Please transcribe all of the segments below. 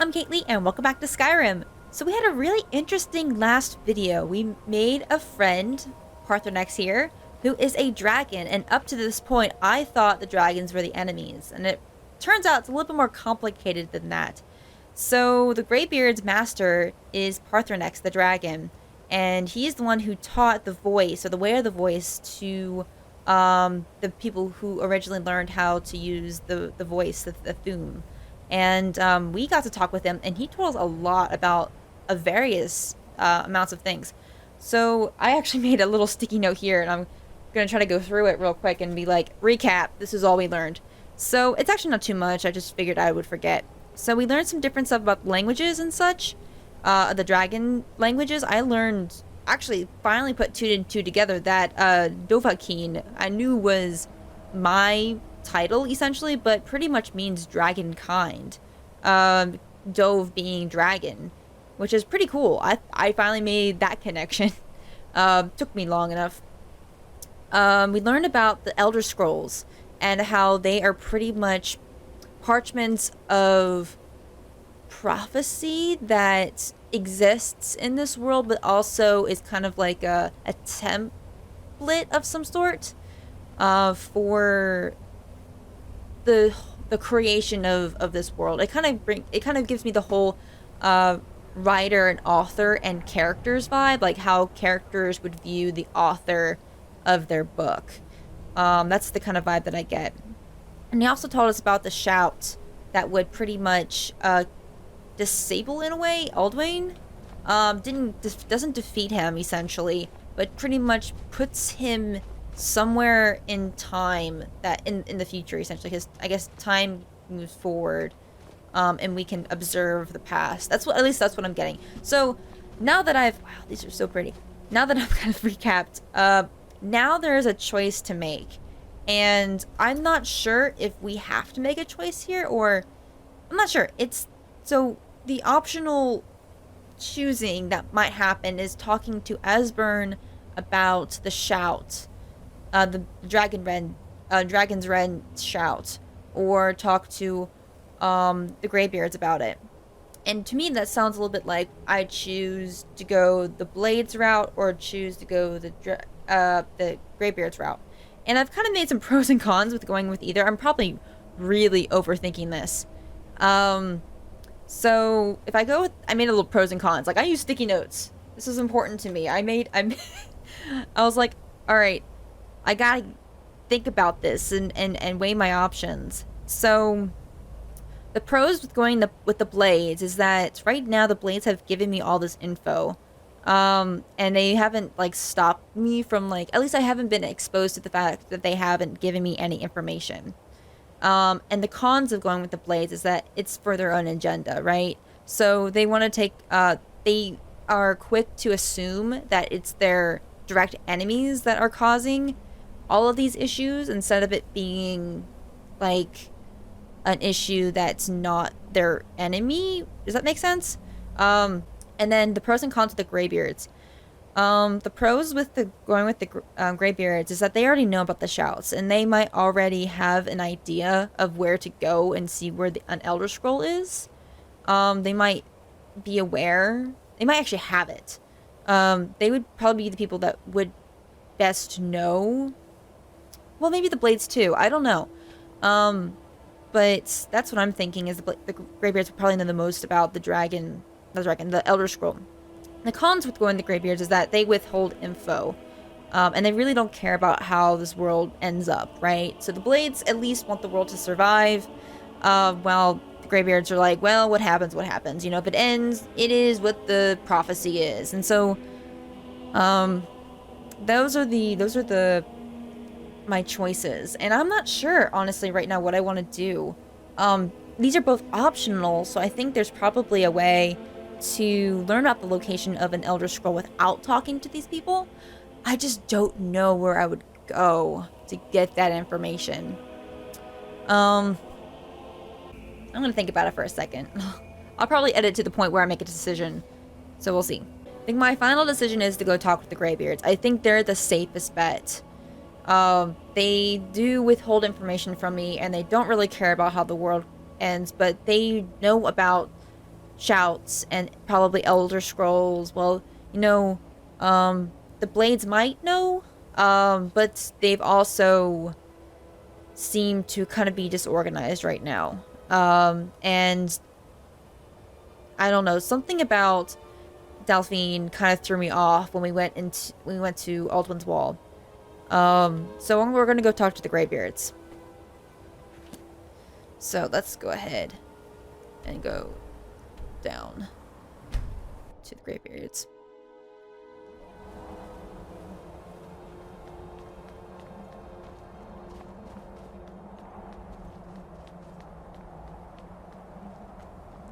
I'm Kaylee and welcome back to Skyrim. So we had a really interesting last video. We made a friend, Parthenex here, who is a dragon, and up to this point I thought the dragons were the enemies, and it turns out it's a little bit more complicated than that. So the Greybeards master is Parthenex the dragon, and he's the one who taught the voice, or the way of the voice, to the people who originally learned how to use the voice, the Thuum. And we got to talk with him, and he told us a lot about various amounts of things. So I actually made a little sticky note here, and I'm going to try to go through it real quick and be like, recap, this is all we learned. So it's actually not too much, I just figured I would forget. So we learned some different stuff about languages and such. The dragon languages, I learned, actually finally put two and two together, that Dovahkiin I knew was my title essentially, but pretty much means dragon kind. Dove being dragon, which is pretty cool. I finally made that connection. Took me long enough. We learned about the Elder Scrolls and how they are pretty much parchments of prophecy that exists in this world, but also is kind of like a template of some sort for the creation of this world. It kind of gives me the whole writer and author and characters vibe, like how characters would view the author of their book. That's the kind of vibe that I get. And he also told us about the shout that would pretty much disable, in a way, Aldwain. Doesn't defeat him essentially, but pretty much puts him somewhere in time, that in the future essentially, because I guess time moves forward, and we can observe the past. At least that's what I'm getting. So now that wow, these are so pretty. Now that I've kind of recapped, now there is a choice to make, and I'm not sure if we have to make a choice here, or I'm not sure. So the optional choosing that might happen is talking to Esbern about the shout, the Dragon's Ren shout, or talk to the Greybeards about it. And to me, that sounds a little bit like I choose to go the Blades route or choose to go the Greybeards route. And I've kind of made some pros and cons with going with either. I'm probably really overthinking this. So if I go with, I made a little pros and cons. Like, I use sticky notes. This is important to me. I was like, all right, I gotta think about this and weigh my options. So the pros with going with the Blades is that right now the Blades have given me all this info. And they haven't, like, stopped me from, like, at least I haven't been exposed to the fact that they haven't given me any information. And the cons of going with the Blades is that it's for their own agenda, right? So they want to take, they are quick to assume that it's their direct enemies that are causing all of these issues, instead of it being, like, an issue that's not their enemy. Does that make sense? And then the pros and cons of the Greybeards. The pros with going with the Greybeards is that they already know about the shouts, and they might already have an idea of where to go and see where an Elder Scroll is. They might be aware. They might actually have it. They would probably be the people that would best know. Well, maybe the Blades too. I don't know. But that's what I'm thinking, is the Greybeards would probably know the most about the Elder Scroll. The cons with going the Greybeards is that they withhold info, and they really don't care about how this world ends up, right? So the Blades at least want the world to survive, while the Greybeards are like, well, what happens, you know, if it ends, it is what the prophecy is. And so those are my choices, and I'm not sure, honestly, right now what I want to do. These are both optional, so I think there's probably a way to learn about the location of an Elder Scroll without talking to these people. I just don't know where I would go to get that information. I'm gonna think about it for a second. I'll probably edit to the point where I make a decision, so we'll see. I think my final decision is to go talk with the Greybeards. I think they're the safest bet. They do withhold information from me, and they don't really care about how the world ends, but they know about shouts and probably Elder Scrolls. Well, the Blades might know, but they've also seemed to kind of be disorganized right now. And I don't know, something about Delphine kind of threw me off when we went to Aldwin's Wall. So we're gonna go talk to the Greybeards. So let's go ahead and go down to the Greybeards.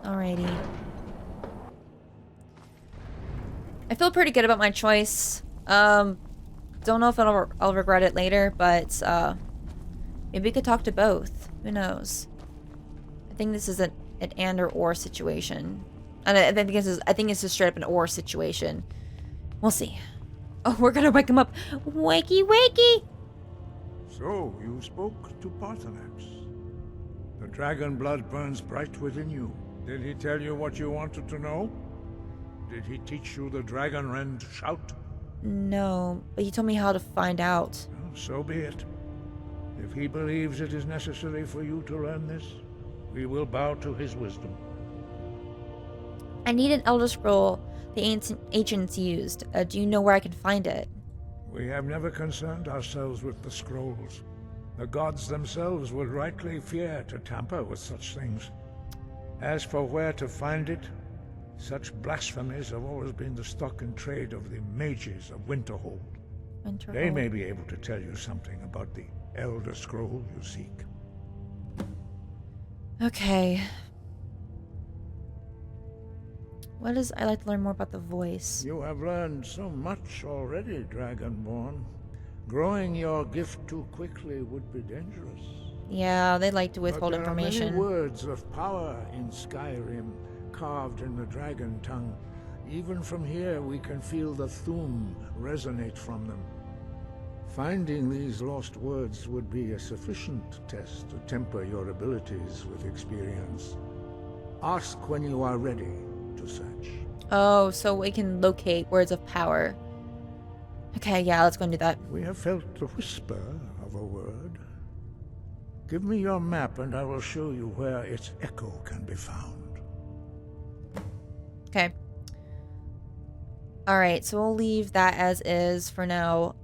Alrighty. I feel pretty good about my choice. Don't know if I'll regret it later, but maybe we could talk to both. Who knows? I think this is an and or situation. And I think it's just straight up an or situation. We'll see. Oh, we're gonna wake him up. Wakey, wakey! So, you spoke to Parthenax. The dragon blood burns bright within you. Did he tell you what you wanted to know? Did he teach you the dragon rend shout? No, but he told me how to find out. Well, so be it. If he believes it is necessary for you to learn this, we will bow to his wisdom. I need an Elder Scroll the ancients used. Do you know where I can find it? We have never concerned ourselves with the scrolls. The gods themselves would rightly fear to tamper with such things. As for where to find it, such blasphemies have always been the stock and trade of the mages of Winterhold. They may be able to tell you something about the Elder Scroll you seek. Okay. I'd like to learn more about the voice. You have learned so much already, Dragonborn. Growing your gift too quickly would be dangerous. Yeah, they like to withhold information. There are many words of power in Skyrim, carved in the dragon tongue. Even from here, we can feel the Thu'um resonate from them. Finding these lost words would be a sufficient test to temper your abilities with experience. Ask when you are ready to search. Oh, so we can locate words of power. Okay, yeah, let's go and do that. We have felt the whisper of a word. Give me your map and I will show you where its echo can be found. Okay. Alright, so we'll leave that as is for now.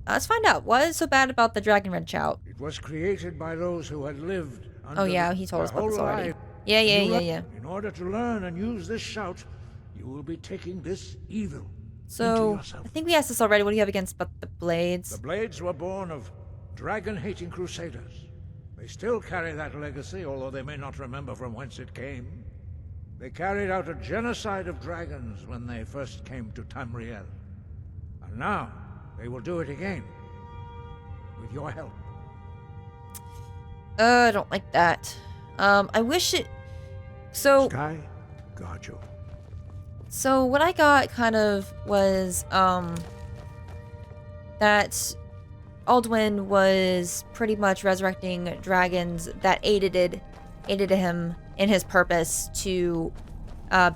Let's find out. What is so bad about the Dragon Red Shout? It was created by those who had lived under Oh yeah, he told us about this already. Yeah. In order to learn and use this shout, you will be taking this evil So, into yourself. I think we asked this already. What do you have against but the Blades? The Blades were born of dragon-hating crusaders. They still carry that legacy, although they may not remember from whence it came. They carried out a genocide of dragons when they first came to Tamriel. And now, they will do it again. With your help. I don't like that. I wish it... So... Sky, guard you. So, what I got kind of was, that Aldwin was pretty much resurrecting dragons that aided him in his purpose to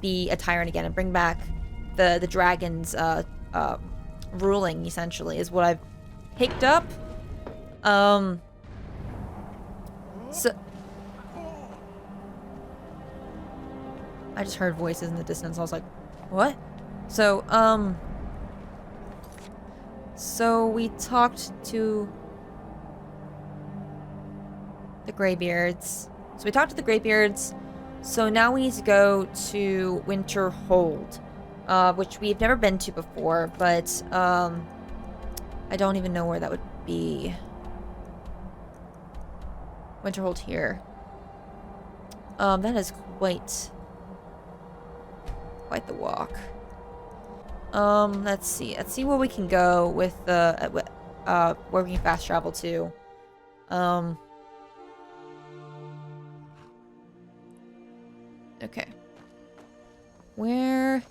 be a tyrant again and bring back the dragons ruling, essentially, is what I've picked up. So I just heard voices in the distance. I was like, what? So we talked to the Greybeards. So now we need to go to Winterhold, which we've never been to before, but I don't even know where that would be. Winterhold here. That is quite the walk. Let's see where we can go with the where we can fast travel to. Okay. Where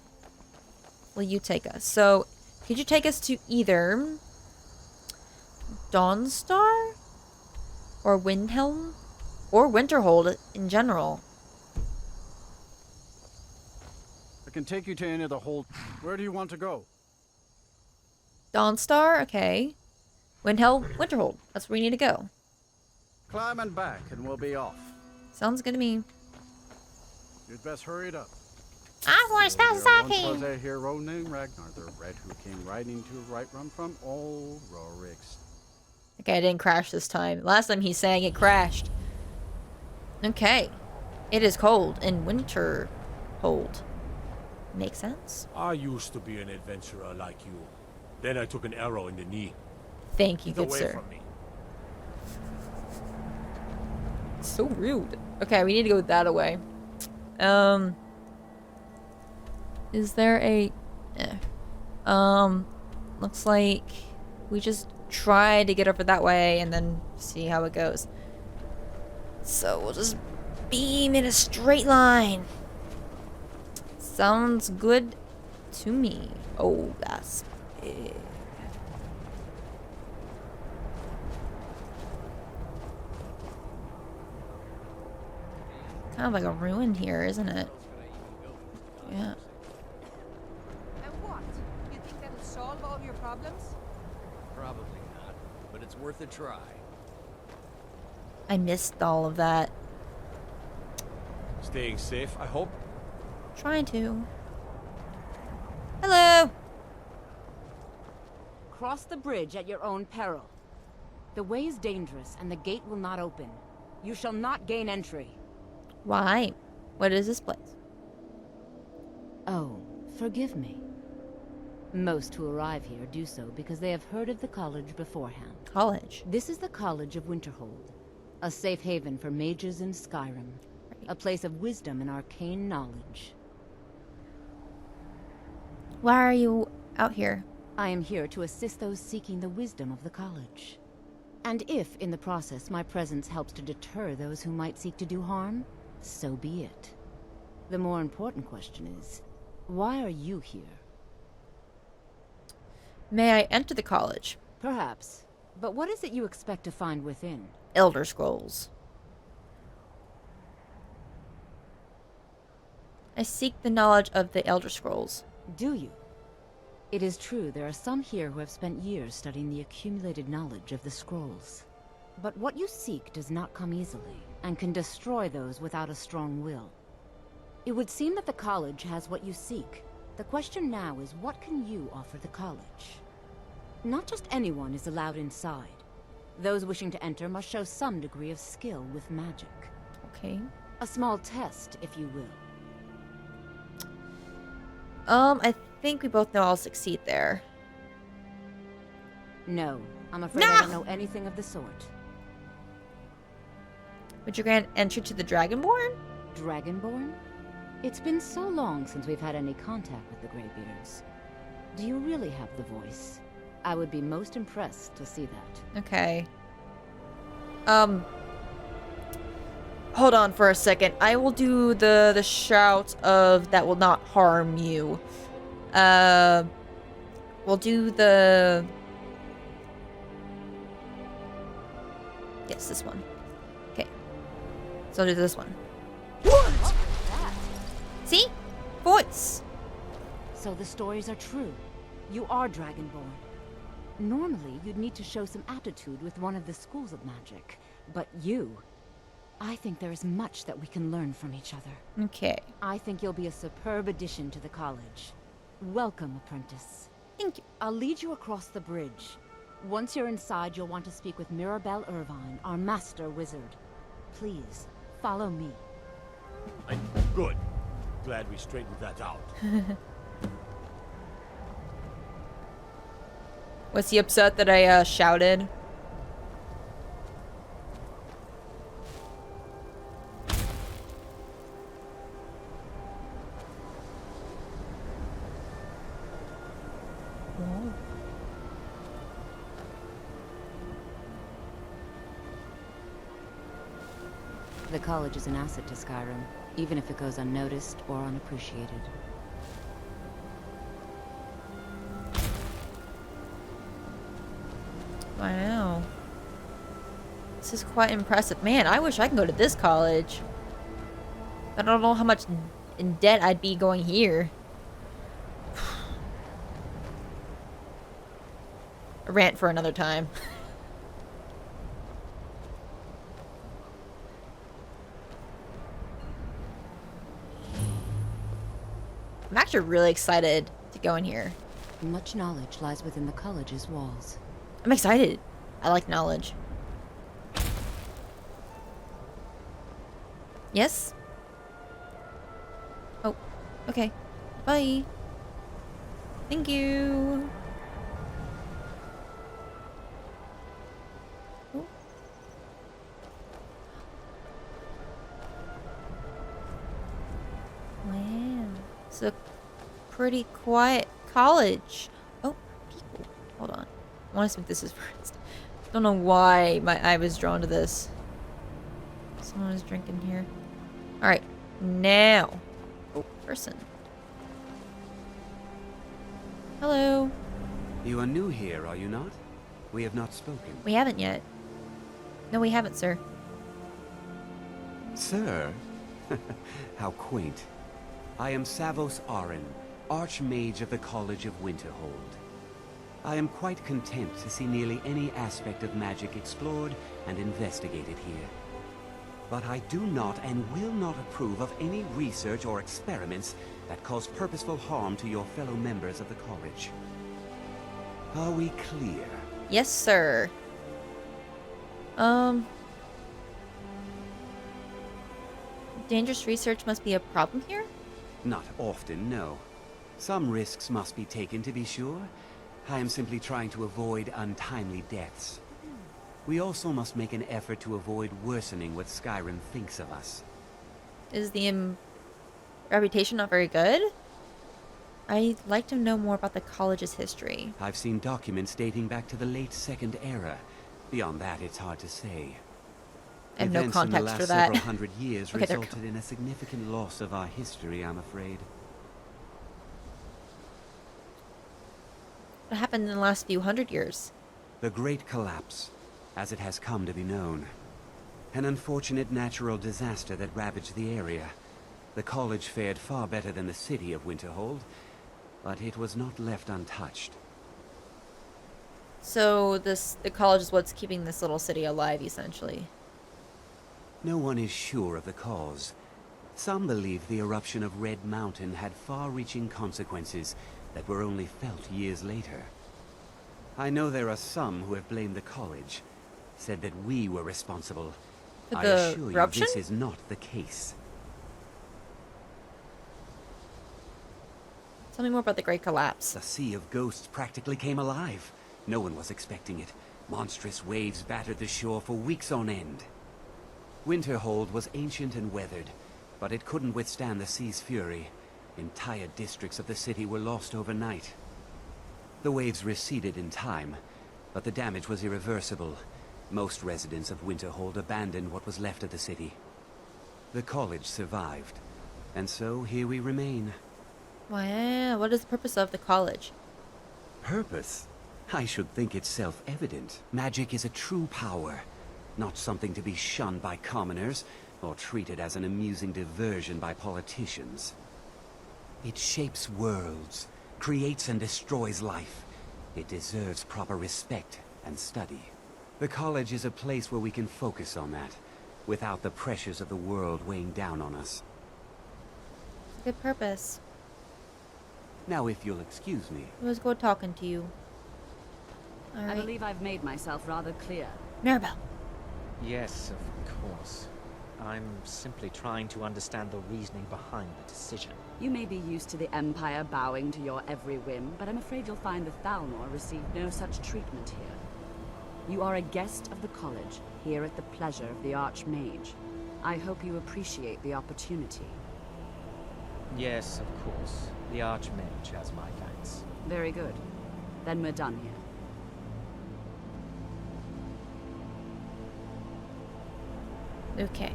will you take us? So, could you take us to either Dawnstar or Windhelm? Or Winterhold in general. I can take you to any of the hold. Where do you want to go? Dawnstar? Okay. Windhell, Winterhold. That's where we need to go. Climb and back, and we'll be off. Sounds good to me. You'd best hurry it up. I want as fast as I Once was can. a hero named Ragnar the Red who came riding to right run from old Rorik's. Okay, I didn't crash this time. Last time he sang, it crashed. Okay. It is cold in Winterhold. Makes sense? I used to be an adventurer like you. Then I took an arrow in the knee. Thank you, Get good away sir. from me. So rude. Okay, we need to go that away. Is there a... looks like we just try to get over that way and then see how it goes. So we'll just beam in a straight line. Sounds good to me. Oh, that's big. Kind of like a ruin here, isn't it? Yeah. And what? You think that'll solve all your problems? Probably not, but it's worth a try. I missed all of that. Staying safe, I hope. Trying to. Hello! Cross the bridge at your own peril. The way is dangerous, and the gate will not open. You shall not gain entry. Why? What is this place? Oh, forgive me. Most who arrive here do so because they have heard of the college beforehand. College. This is the College of Winterhold, a safe haven for mages in Skyrim, a place of wisdom and arcane knowledge. Why are you out here? I am here to assist those seeking the wisdom of the college. And if, in the process, my presence helps to deter those who might seek to do harm, so be it. The more important question is, why are you here? May I enter the college? Perhaps. But what is it you expect to find within? Elder Scrolls. I seek the knowledge of the Elder Scrolls. Do you? It is true there are some here who have spent years studying the accumulated knowledge of the scrolls. But what you seek does not come easily, and can destroy those without a strong will. It would seem that the college has what you seek. The question now is, what can you offer the college? Not just anyone is allowed inside. Those wishing to enter must show some degree of skill with magic. Okay. A small test, if you will. I think we both know I'll succeed there. No, I'm afraid I don't know anything of the sort. Would you grant entry to the Dragonborn? Dragonborn? It's been so long since we've had any contact with the Greybeards. Do you really have the voice? I would be most impressed to see that. Okay. Hold on for a second. I will do the shout of that will not harm you. We'll do the... Yes, this one. Okay. So I'll do this one. What? See? Voice. So the stories are true. You are Dragonborn. Normally, you'd need to show some aptitude with one of the schools of magic. But you... I think there is much that we can learn from each other. Okay. I think you'll be a superb addition to the college. Welcome, apprentice. Thank you. I'll lead you across the bridge. Once you're inside, you'll want to speak with Mirabelle Irvine, our master wizard. Please, follow me. Good. Glad we straightened that out. Was he upset that I shouted? Whoa. The college is an asset to Skyrim, even if it goes unnoticed or unappreciated. Wow. This is quite impressive. Man, I wish I could go to this college. I don't know how much in debt I'd be going here. A rant for another time. I'm actually really excited to go in here. Much knowledge lies within the college's walls. I'm excited. I like knowledge. Yes? Oh, okay. Bye. Thank you. Oh. Wow. It's a pretty quiet college. Oh, people. Hold on. I want to see what this is first. Don't know why my eye was drawn to this. Someone is drinking here. Alright. Now. Oh, person. Hello. You are new here, are you not? We have not spoken. We haven't yet. No, we haven't, sir. Sir? How quaint. I am Savos Arin, Archmage of the College of Winterhold. I am quite content to see nearly any aspect of magic explored and investigated here. But I do not and will not approve of any research or experiments that cause purposeful harm to your fellow members of the college. Are we clear? Yes, sir. Dangerous research must be a problem here? Not often, no. Some risks must be taken to be sure. I am simply trying to avoid untimely deaths. We also must make an effort to avoid worsening what Skyrim thinks of us. Is the reputation not very good? I'd like to know more about the college's history. I've seen documents dating back to the late Second Era. Beyond that, it's hard to say. I have no Events in the context last for that. several hundred years Okay, they're resulted in a significant loss of our history, I'm afraid. What happened in the last few hundred years? The Great Collapse, as it has come to be known. An unfortunate natural disaster that ravaged the area. The college fared far better than the city of Winterhold, but it was not left untouched. So the college is what's keeping this little city alive, essentially. No one is sure of the cause. Some believe the eruption of Red Mountain had far-reaching consequences that were only felt years later. I know there are some who have blamed the college, said that we were responsible. For I the assure you eruption? this is not the case. Tell me more about the Great Collapse. The Sea of Ghosts practically came alive. No one was expecting it. Monstrous waves battered the shore for weeks on end. Winterhold was ancient and weathered, but it couldn't withstand the sea's fury. Entire districts of the city were lost overnight. The waves receded in time, but the damage was irreversible. Most residents of Winterhold abandoned what was left of the city. The college survived, and so here we remain. Wow, what is the purpose of the college? Purpose? I should think it's self-evident. Magic is a true power, not something to be shunned by commoners, or treated as an amusing diversion by politicians. It shapes worlds, creates and destroys life. It deserves proper respect and study. The college is a place where we can focus on that, without the pressures of the world weighing down on us. It's a good purpose. Now, if you'll excuse me. It was good talking to you. I Alright. believe I've made myself rather clear. Mirabelle. Yes, of course. I'm simply trying to understand the reasoning behind the decision. You may be used to the Empire bowing to your every whim, but I'm afraid you'll find the Thalmor received no such treatment here. You are a guest of the college, here at the pleasure of the Archmage. I hope you appreciate the opportunity. Yes, of course. The Archmage has my thanks. Very good. Then we're done here. Okay.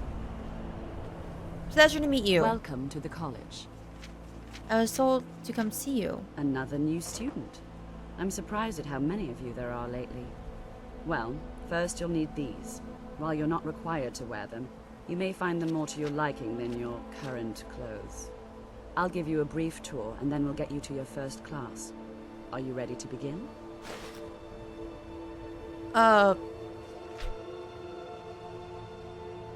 Pleasure to meet you. Welcome to the college. I was told to come see you. Another new student. I'm surprised at how many of you there are lately. Well, first you'll need these. while you're not required to wear them, you may find them more to your liking than your current clothes. I'll give you a brief tour, and then we'll get you to your first class. Are you ready to begin?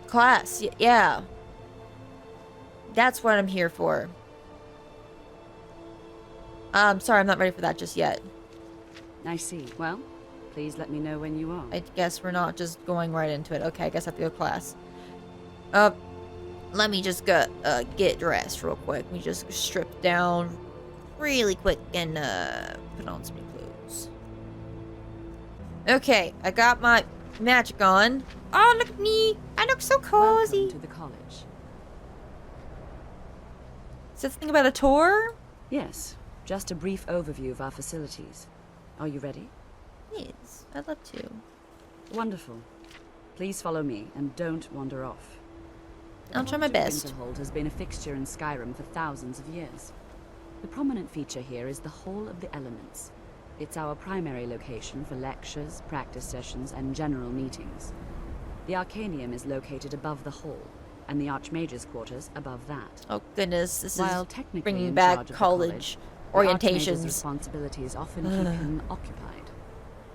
Class, yeah. That's what I'm here for. Sorry, I'm not ready for that just yet. I see. Well, please let me know when you are. I guess we're not just going right into it. Okay, I guess I have to go to class. Let me just get dressed real quick. Let me just strip down really quick and put on some new clothes. Okay, I got my magic on. Oh, look at me. I look so cozy. Welcome to the college. Is this thing about a tour? Yes, just a brief overview of our facilities. Are you ready? Yes, I'd love to. Wonderful. Please follow me and don't wander off. I'll try my best. Winterhold has been a fixture in Skyrim for thousands of years. The prominent feature here is the Hall of the Elements. It's our primary location for lectures, practice sessions, and general meetings. The Arcanium is located above the hall, and the Archmage's quarters above that. Oh goodness, this While is technically bringing in back charge of the college the Archmage's orientations. responsibilities often keep him occupied.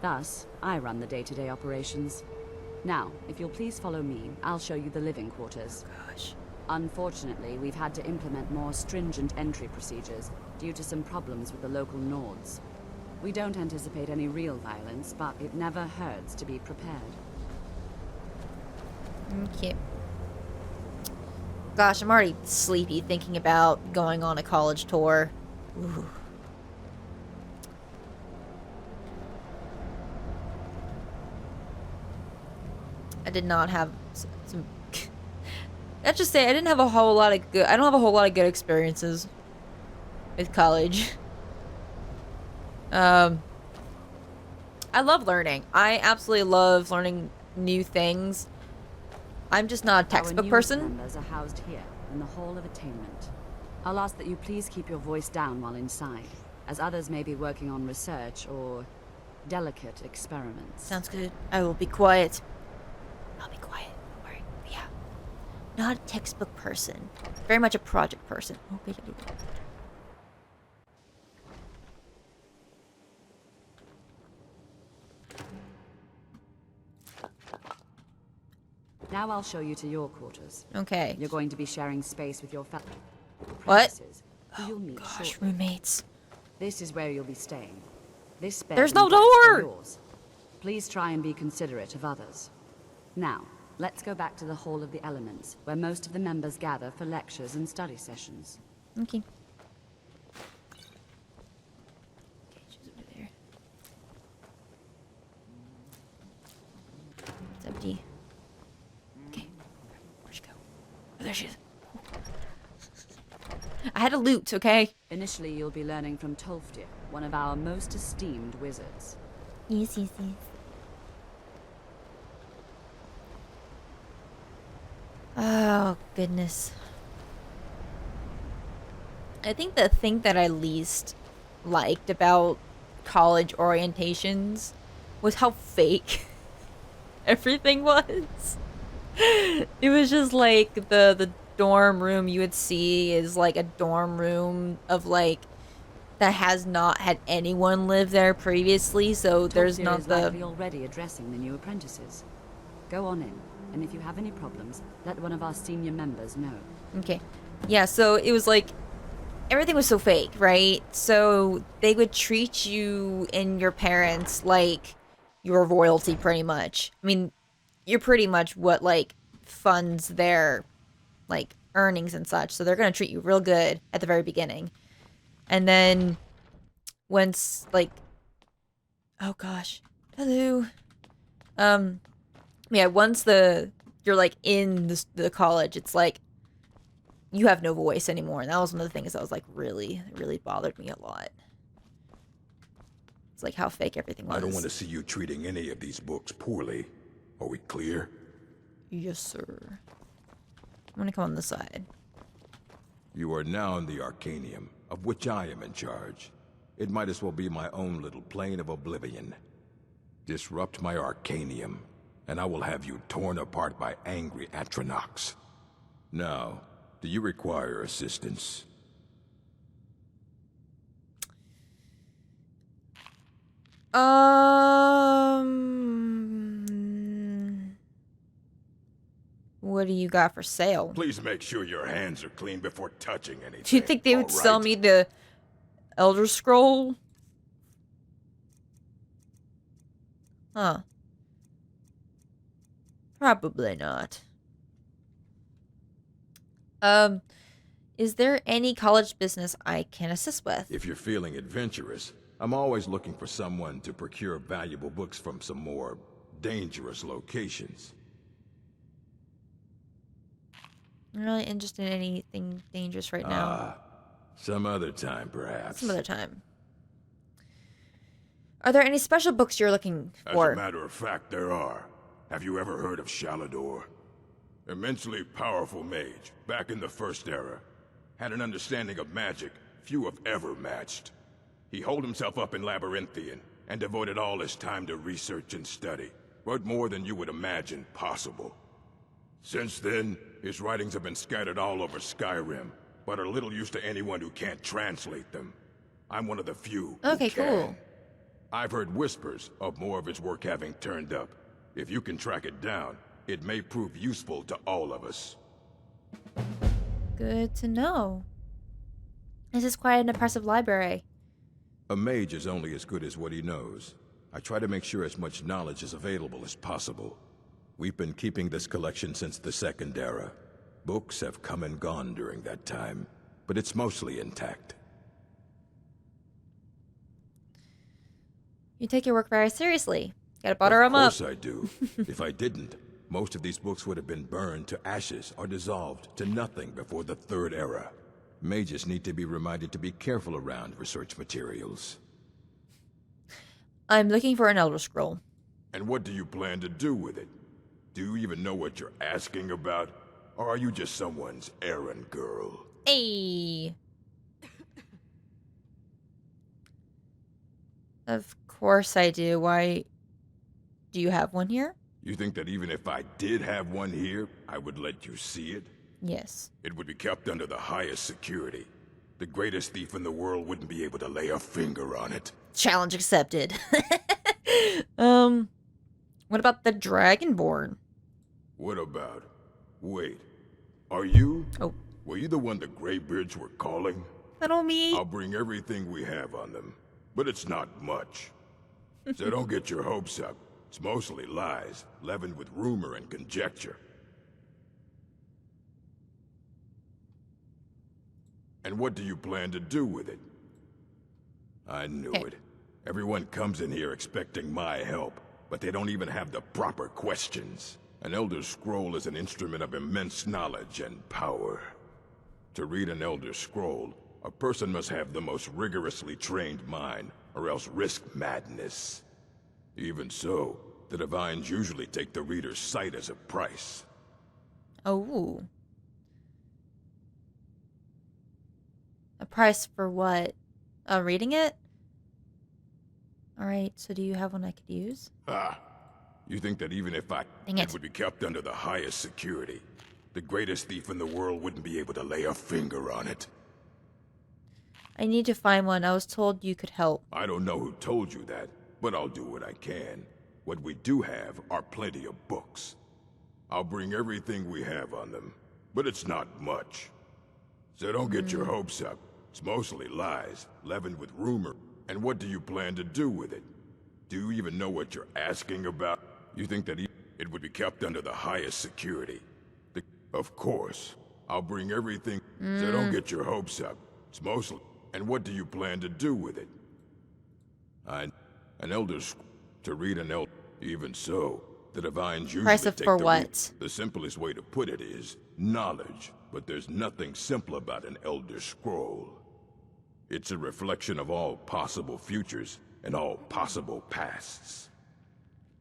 Thus, I run the day-to-day operations. Now, if you'll please follow me, I'll show you the living quarters. Gosh. Unfortunately, we've had to implement more stringent entry procedures due to some problems with the local Nords. We don't anticipate any real violence, but it never hurts to be prepared. Okay. Gosh, I'm already sleepy thinking about going on a college tour. Ooh. I did not have some let's just say I didn't have a whole lot of good I don't have a whole lot of good experiences with college. I love learning. I absolutely love learning new things. I'm just not a textbook person. Our members are housed here in the Hall of Attainment. I'll ask that you please keep your voice down while inside, as others may be working on research or delicate experiments. Sounds good. I will be quiet. I'll be quiet. Don't worry. Yeah. Not a textbook person. Very much a project person. Okay. Now I'll show you to your quarters. Okay. You're going to be sharing space with your fellow What? apprentices, who you'll meet Gosh, shortly. roommates. This is where you'll be staying. This bed There's and no desk are door! yours. Please try and be considerate of others. Now, let's go back to the Hall of the Elements, where most of the members gather for lectures and study sessions. Okay. Okay, she's over there. It's empty. Okay. Where'd she go? Oh, there she is. I had a loot, okay? Initially, you'll be learning from Tolfdir, one of our most esteemed wizards. Yes. Oh, goodness. I think the thing that I least liked about college orientations was how fake everything was. It was just like the dorm room you would see is like a dorm room of like that has not had anyone live there previously, so there's Tolfdir not is the likely already addressing the new apprentices. Go on in, and if you have any problems, let one of our senior members know. Okay. Yeah, so it was like everything was so fake, right? So they would treat you and your parents like you're royalty pretty much. I mean, you're pretty much what like funds their like earnings and such. So they're going to treat you real good at the very beginning. And then once like oh gosh. Hello. Yeah, once you're like in the college, it's like you have no voice anymore. And that was one of the things that was like really bothered me a lot. It's like how fake everything was. I don't want to see you treating any of these books poorly. Are we clear? Yes, sir. I'm gonna come on this side. You are now in the Arcanium, of which I am in charge. It might as well be my own little plane of oblivion. Disrupt my Arcanium, and I will have you torn apart by angry Atronachs. Now, do you require assistance? What do you got for sale? Please make sure your hands are clean before touching anything. Do you think they would sell me the Elder Scroll? Huh. Probably not. Is there any college business I can assist with? If you're feeling adventurous, I'm always looking for someone to procure valuable books from some more dangerous locations. I'm not really interested in anything dangerous right now. Some other time, perhaps. Some other time. Are there any special books you're looking for? As a matter of fact, there are. Have you ever heard of Shalador? Immensely powerful mage, back in the First Era. Had an understanding of magic few have ever matched. He holed himself up in Labyrinthian, and devoted all his time to research and study. But more than you would imagine possible. Since then, his writings have been scattered all over Skyrim, but are little use to anyone who can't translate them. I'm one of the few who can. Cool. I've heard whispers of more of his work having turned up. If you can track it down, it may prove useful to all of us. Good to know. This is quite an impressive library. A mage is only as good as what he knows. I try to make sure as much knowledge is available as possible. We've been keeping this collection since the Second Era. Books have come and gone during that time, but it's mostly intact. You take your work very seriously. Gotta butter them up. Of course I do. If I didn't, most of these books would have been burned to ashes or dissolved to nothing before the Third Era. Mages need to be reminded to be careful around research materials. I'm looking for an Elder Scroll. And what do you plan to do with it? Do you even know what you're asking about? Or are you just someone's errand girl? Hey. Of course I do. Why? Do you have one here? You think that even if I did have one here, I would let you see it? Yes. It would be kept under the highest security. The greatest thief in the world wouldn't be able to lay a finger on it. Challenge accepted. What about the Dragonborn? What about? Wait. Are you? Oh. Were you the one the Greybeards were calling? Little me. I'll bring everything we have on them. But it's not much. So don't get your hopes up. It's mostly lies, leavened with rumor and conjecture. And what do you plan to do with it? I knew it. Everyone comes in here expecting my help, but they don't even have the proper questions. An Elder Scroll is an instrument of immense knowledge and power. To read an Elder Scroll, a person must have the most rigorously trained mind, or else risk madness. Even so, the Divines usually take the reader's sight as a price. Oh. A price for what? Reading it? Alright, so do you have one I could use? You think that even if it would be kept under the highest security, the greatest thief in the world wouldn't be able to lay a finger on it? I need to find one. I was told you could help. I don't know who told you that, but I'll do what I can. What we do have are plenty of books. I'll bring everything we have on them, but it's not much. So don't get your hopes up. It's mostly lies, leavened with rumor. And what do you plan to do with it? Do you even know what you're asking about? You think that it would be kept under the highest security? Of course. I'll bring everything. So don't get your hopes up. It's mostly. And what do you plan to do with it? An Elder's to read an Elder. Even so, the Divines usually Price of take for the what? The simplest way to put it is knowledge. But there's nothing simple about an Elder Scroll. It's a reflection of all possible futures and all possible pasts.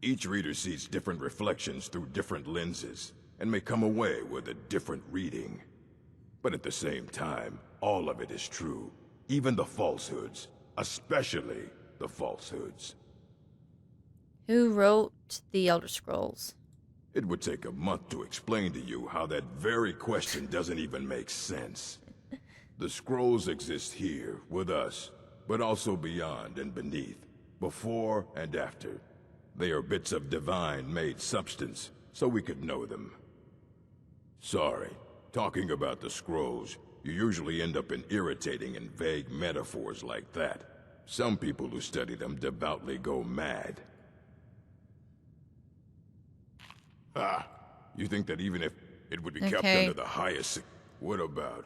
Each reader sees different reflections through different lenses and may come away with a different reading. But at the same time, all of it is true. Even the falsehoods, especially the falsehoods. Who wrote the Elder Scrolls? It would take a month to explain to you how that very question doesn't even make sense. The scrolls exist here, with us, but also beyond and beneath, before and after. They are bits of divine-made substance, so we could know them. Sorry, talking about the scrolls, you usually end up in irritating and vague metaphors like that. Some people who study them devoutly go mad. Ah, you think that even if it would be kept under the highest... What about?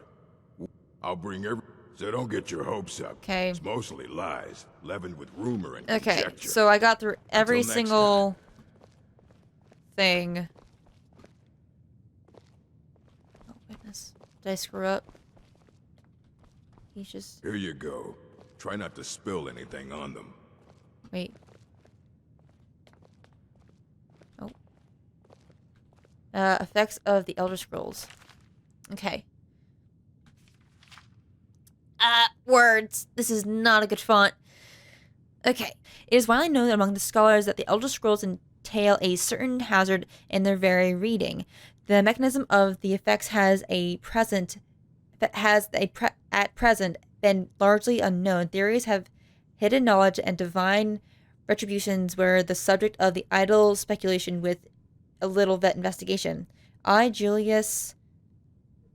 I'll bring every... So don't get your hopes up. Okay. It's mostly lies, leavened with rumor and Okay, conjecture. so I got through every Until next single thing. Oh, goodness. Did I screw up? He's just... Here you go. Try not to spill anything on them. Wait. Oh. Effects of the Elder Scrolls. Okay. Words. This is not a good font. Okay. It is widely known among the scholars that the Elder Scrolls entail a certain hazard in their very reading. The mechanism of the effects at present been largely unknown. Theories have hidden knowledge and divine retributions were the subject of the idle speculation with a little vet investigation. Julius,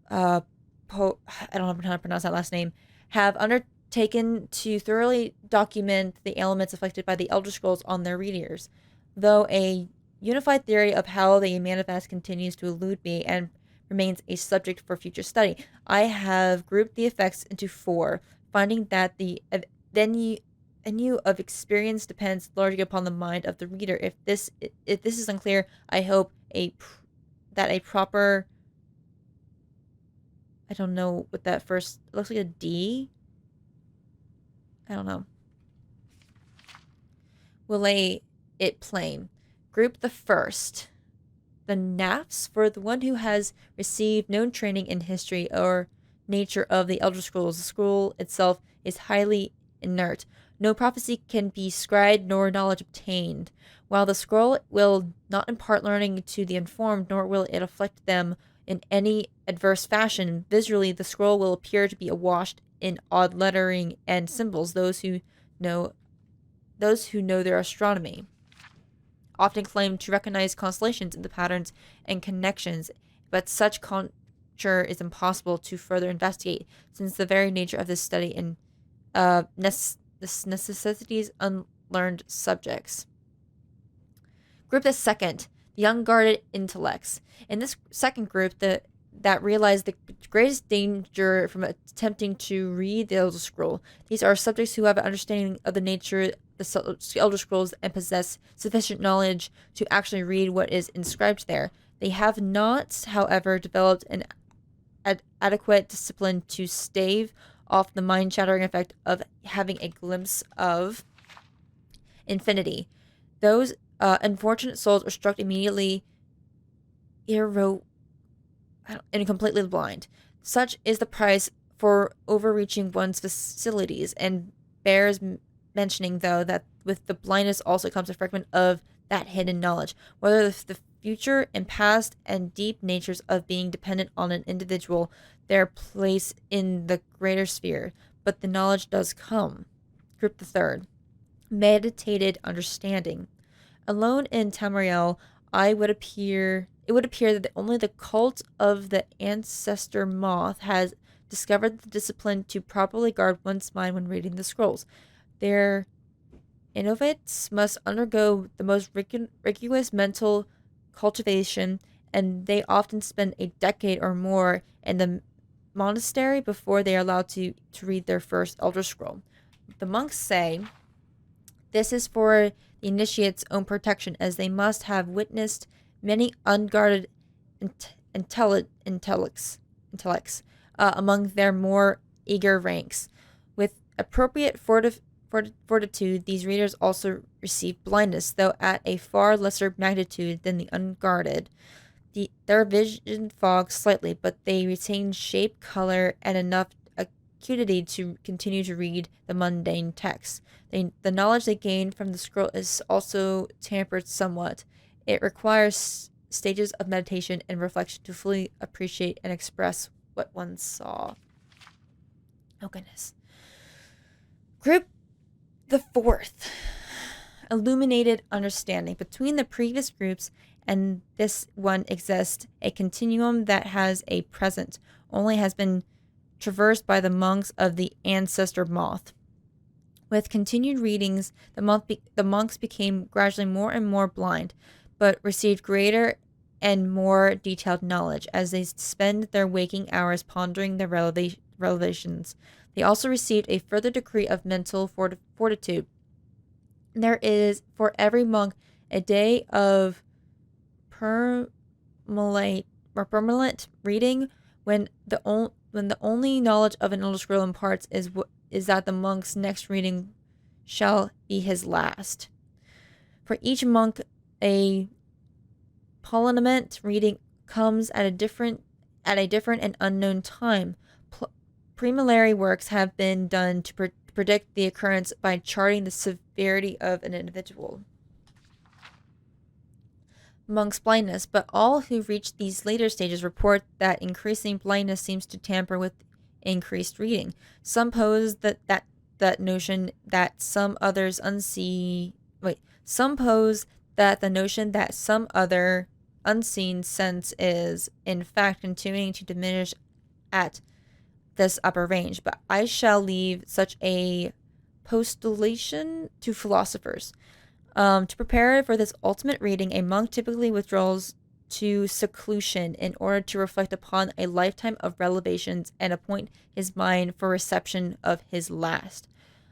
I don't know how to pronounce that last name, have undertaken to thoroughly document the elements afflicted by the Elder Scrolls on their readers. Though a unified theory of how they manifest continues to elude me and remains a subject for future study, I have grouped the effects into 4, finding that the venue of experience depends largely upon the mind of the reader. If this is unclear, I hope that a proper... I don't know what that first... It looks like a D? I don't know. Will lay it plain. Group the first. The NAFs, for the one who has received no training in history or nature of the Elder Scrolls. The scroll itself is highly inert. No prophecy can be scribed nor knowledge obtained. While the scroll will not impart learning to the informed, nor will it afflict them in any adverse fashion, visually the scroll will appear to be awash in odd lettering and symbols. Those who know their astronomy often claim to recognize constellations in the patterns and connections, but such conjecture is impossible to further investigate, since the very nature of this study and necessitates unlearned subjects. Group the second, the unguarded intellects. In this second group, that realize the greatest danger from attempting to read the Elder Scroll. These are subjects who have an understanding of the nature of the Elder Scrolls and possess sufficient knowledge to actually read what is inscribed there. They have not, however, developed an adequate discipline to stave off the mind-shattering effect of having a glimpse of infinity. Those unfortunate souls are struck immediately and completely blind. Such is the price for overreaching one's facilities, and bears mentioning, though, that with the blindness also comes a fragment of that hidden knowledge, whether the future and past and deep natures of being dependent on an individual, their place in the greater sphere. But the knowledge does come. Group the third, meditated understanding. Alone in Tamriel, it would appear that only the cult of the ancestor moth has discovered the discipline to properly guard one's mind when reading the scrolls. Their innovates must undergo the most rigorous mental cultivation, and they often spend a decade or more in the monastery before they are allowed to read their first Elder Scroll. The monks say this is for the initiate's own protection, as they must have witnessed many unguarded intellects among their more eager ranks. With appropriate fortitude, these readers also receive blindness, though at a far lesser magnitude than the unguarded. Their vision fogs slightly, but they retain shape, color, and enough cupidity to continue to read the mundane text. The knowledge they gain from the scroll is also tempered somewhat. It requires stages of meditation and reflection to fully appreciate and express what one saw. Oh goodness. Group the fourth. Illuminated understanding. Between the previous groups and this one exists a continuum that has a present, only has been traversed by the monks of the ancestor moth. With continued readings, the monks became gradually more and more blind, but received greater and more detailed knowledge as they spend their waking hours pondering their revelations. They also received a further degree of mental fortitude. There is for every monk a day of permanent reading when the only knowledge of an Elder Scroll imparts is that the monk's next reading shall be his last. For each monk, a Parliament reading comes at a different and unknown time. Preliminary works have been done to predict the occurrence by charting the severity of an individual monk's blindness, but all who reach these later stages report that increasing blindness seems to tamper with increased reading. Some pose that notion that some other unseen sense is in fact continuing to diminish at this upper range, but I shall leave such a postulation to philosophers. To prepare for this ultimate reading, a monk typically withdraws to seclusion in order to reflect upon a lifetime of revelations and appoint his mind for reception of his last.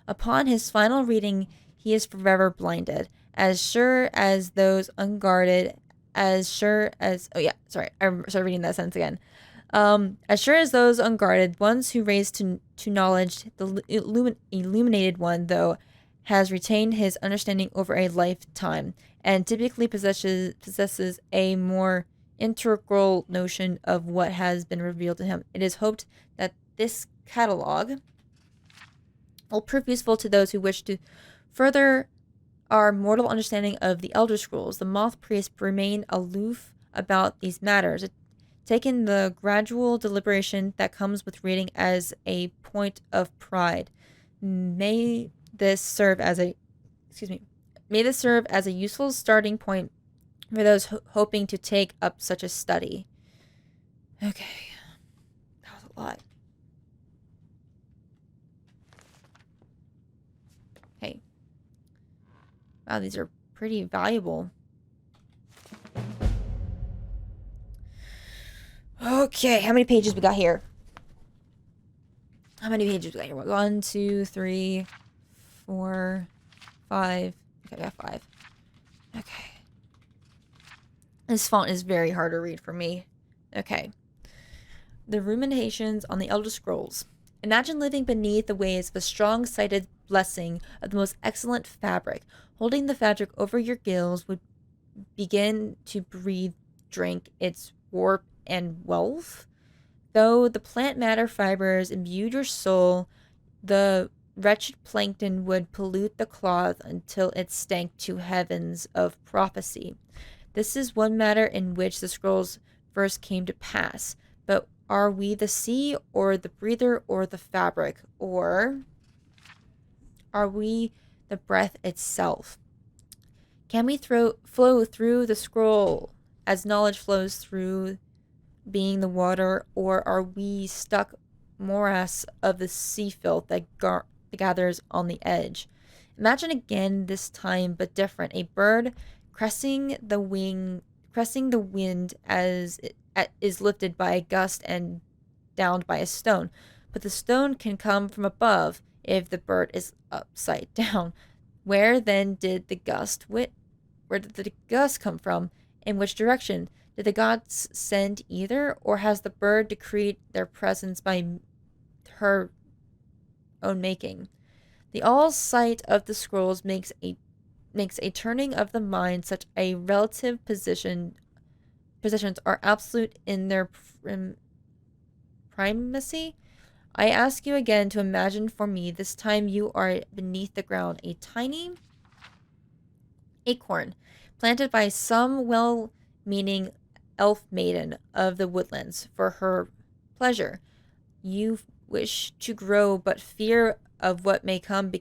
Upon his final reading, he is forever blinded, as sure as those unguarded, as sure as I started reading that sentence again. As sure as those unguarded, ones who raise to knowledge, the illuminated one, though, has retained his understanding over a lifetime, and typically possesses a more integral notion of what has been revealed to him. It is hoped that this catalog will prove useful to those who wish to further our mortal understanding of the Elder Scrolls. The moth priests remain aloof about these matters, taking the gradual deliberation that comes with reading as a point of pride. May this serve as a useful starting point for those hoping to take up such a study. Okay, that was a lot. Hey, wow, these are pretty valuable. Okay, how many pages we got here? How many pages we got here? 1, 2, 3, 4, 5. Okay, we got 5. Okay. This font is very hard to read for me. Okay. The Ruminations on the Elder Scrolls. Imagine living beneath the waves of a strong-sighted blessing of the most excellent fabric. Holding the fabric over your gills would begin to breathe, drink its warp and wealth. Though the plant matter fibers imbued your soul, the wretched plankton would pollute the cloth until it stank to heavens of prophecy. This is one matter in which the scrolls first came to pass. But are we the sea, or the breather, or the fabric? Or are we the breath itself? Can we flow through the scroll as knowledge flows through being the water, or are we stuck morass of the sea filth that gathers on the edge? Imagine again, this time but different, a bird cresting the wind as it is lifted by a gust and downed by a stone. But the stone can come from above if the bird is upside down. Where then did the gust come from? In which direction? Did the gods send either, or has the bird decreed their presence by her own making? The all sight of the scrolls makes a turning of the mind such a relative positions are absolute in their primacy. I ask you again to imagine for me, this time you are beneath the ground, a tiny acorn planted by some well-meaning elf maiden of the woodlands for her pleasure. You wish to grow, but fear of what may come,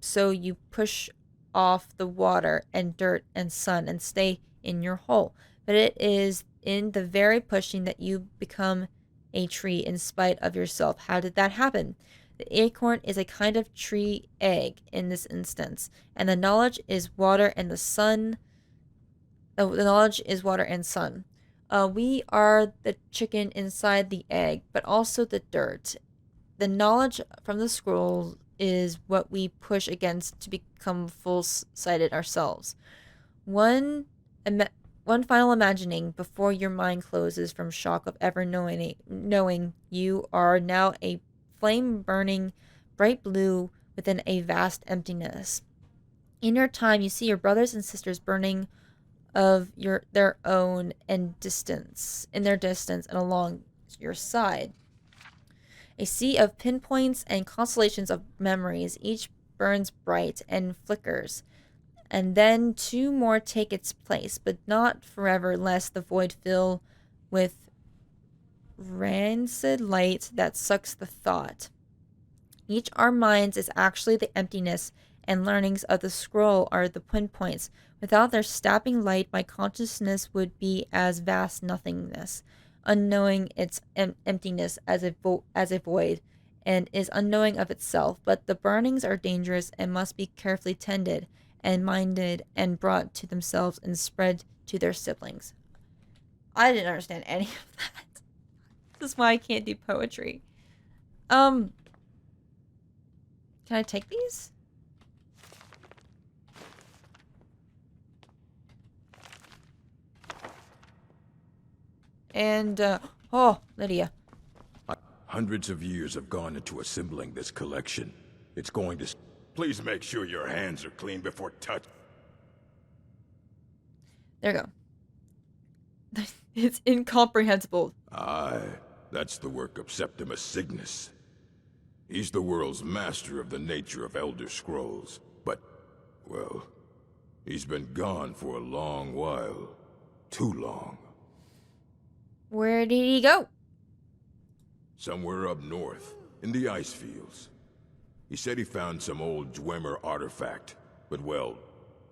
so you push off the water and dirt and sun and stay in your hole. But it is in the very pushing that you become a tree in spite of yourself. How did that happen? The acorn is a kind of tree egg in this instance, and the knowledge is water and the sun. The knowledge is water and sun. We are the chicken inside the egg, but also the dirt. The knowledge from the scroll is what we push against to become full-sighted ourselves. One final imagining before your mind closes from shock of ever knowing you are now a flame burning bright blue within a vast emptiness. In your time, you see your brothers and sisters burning of their own and in their distance and along your side. A sea of pinpoints and constellations of memories, each burns bright and flickers. And then two more take its place, but not forever, lest the void fill with rancid light that sucks the thought. Each our minds is actually the emptiness, and learnings of the scroll are the pinpoints. Without their stabbing light, my consciousness would be as vast nothingness, unknowing its emptiness as a void, and is unknowing of itself. But the burnings are dangerous and must be carefully tended and minded and brought to themselves and spread to their siblings. I didn't understand any of that. This is why I can't do poetry. Can I take these? And, oh, Lydia. Hundreds of years have gone into assembling this collection. It's going to... Please make sure your hands are clean before touch. There you go. It's incomprehensible. Aye, that's the work of Septimus Cygnus. He's the world's master of the nature of Elder Scrolls. But, well, he's been gone for a long while. Too long. Where did he go? Somewhere up north, in the ice fields. He said he found some old Dwemer artifact, but well,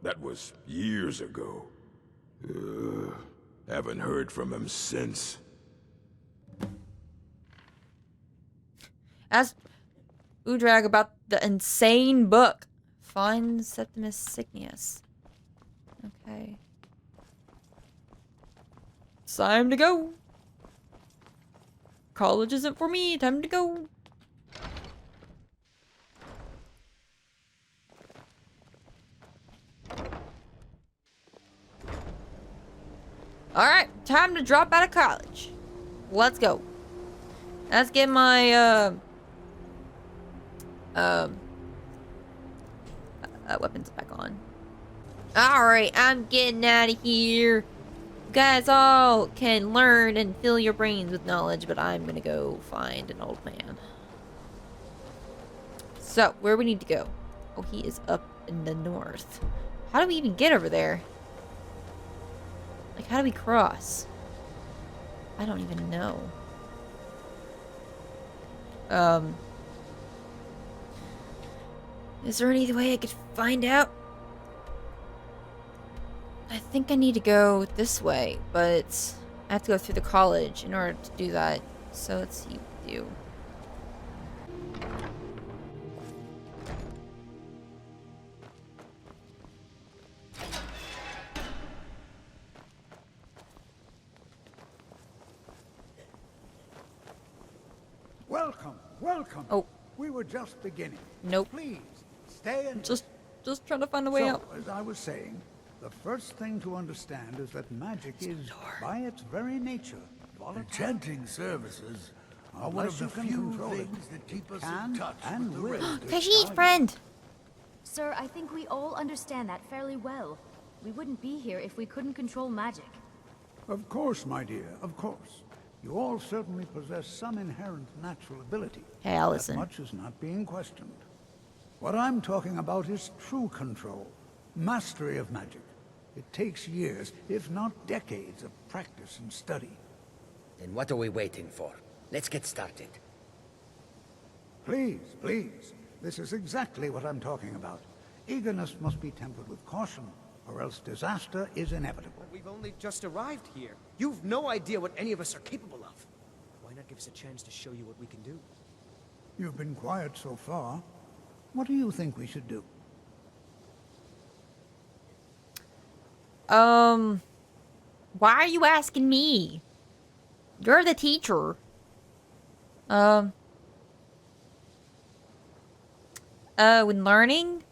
that was years ago. Haven't heard from him since. Ask Udrag about the insane book. Find Septimus Cygnus. Okay. It's time to go. College isn't for me. Time to go. Alright, time to drop out of college. Let's go. Let's get my, weapons back on. Alright, I'm getting out of here. You guys all can learn and fill your brains with knowledge, but I'm gonna go find an old man. So, where we need to go? Oh, he is up in the north. How do we even get over there? Like, how do we cross? I don't even know. Is there any way I could find out? I think I need to go this way, but I have to go through the college in order to do that. So let's see what we do. Welcome, welcome. Oh. We were just beginning. Nope. Please, stay and... Just trying to find a way out. As I was saying, the first thing to understand is that magic is, by its very nature, volatile. Enchanting services are one of the few things that keep us in touch with the rest. Kashi's friend! Sir, I think we all understand that fairly well. We wouldn't be here if we couldn't control magic. Of course, my dear, of course. You all certainly possess some inherent natural ability. Hey, I'll listen. That much is not being questioned. What I'm talking about is true control, mastery of magic. It takes years, if not decades, of practice and study. Then what are we waiting for? Let's get started. Please, please. This is exactly what I'm talking about. Eagerness must be tempered with caution, or else disaster is inevitable. We've only just arrived here. You've no idea what any of us are capable of. Why not give us a chance to show you what we can do? You've been quiet so far. What do you think we should do? Why are you asking me? You're the teacher. When learning?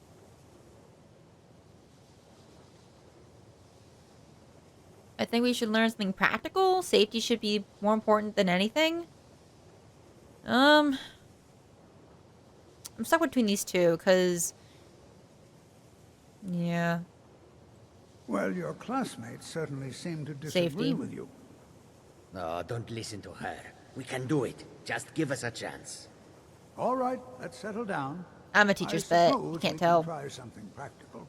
I think we should learn something practical. Safety should be more important than anything. I'm stuck between these two, because... yeah. Well, your classmates certainly seem to disagree with you. Oh, don't listen to her. We can do it. Just give us a chance. All right, let's settle down. I'm a teacher's pet. You can't tell. Try something practical.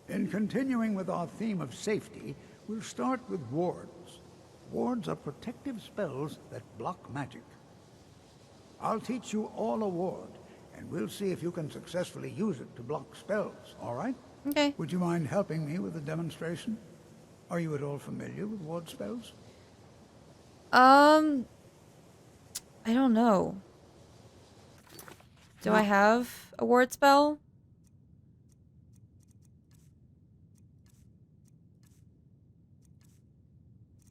In continuing with our theme of safety, we'll start with wards. Wards are protective spells that block magic. I'll teach you all a ward, and we'll see if you can successfully use it to block spells, all right? Okay. Would you mind helping me with the demonstration? Are you at all familiar with ward spells? I don't know. Do I have a ward spell?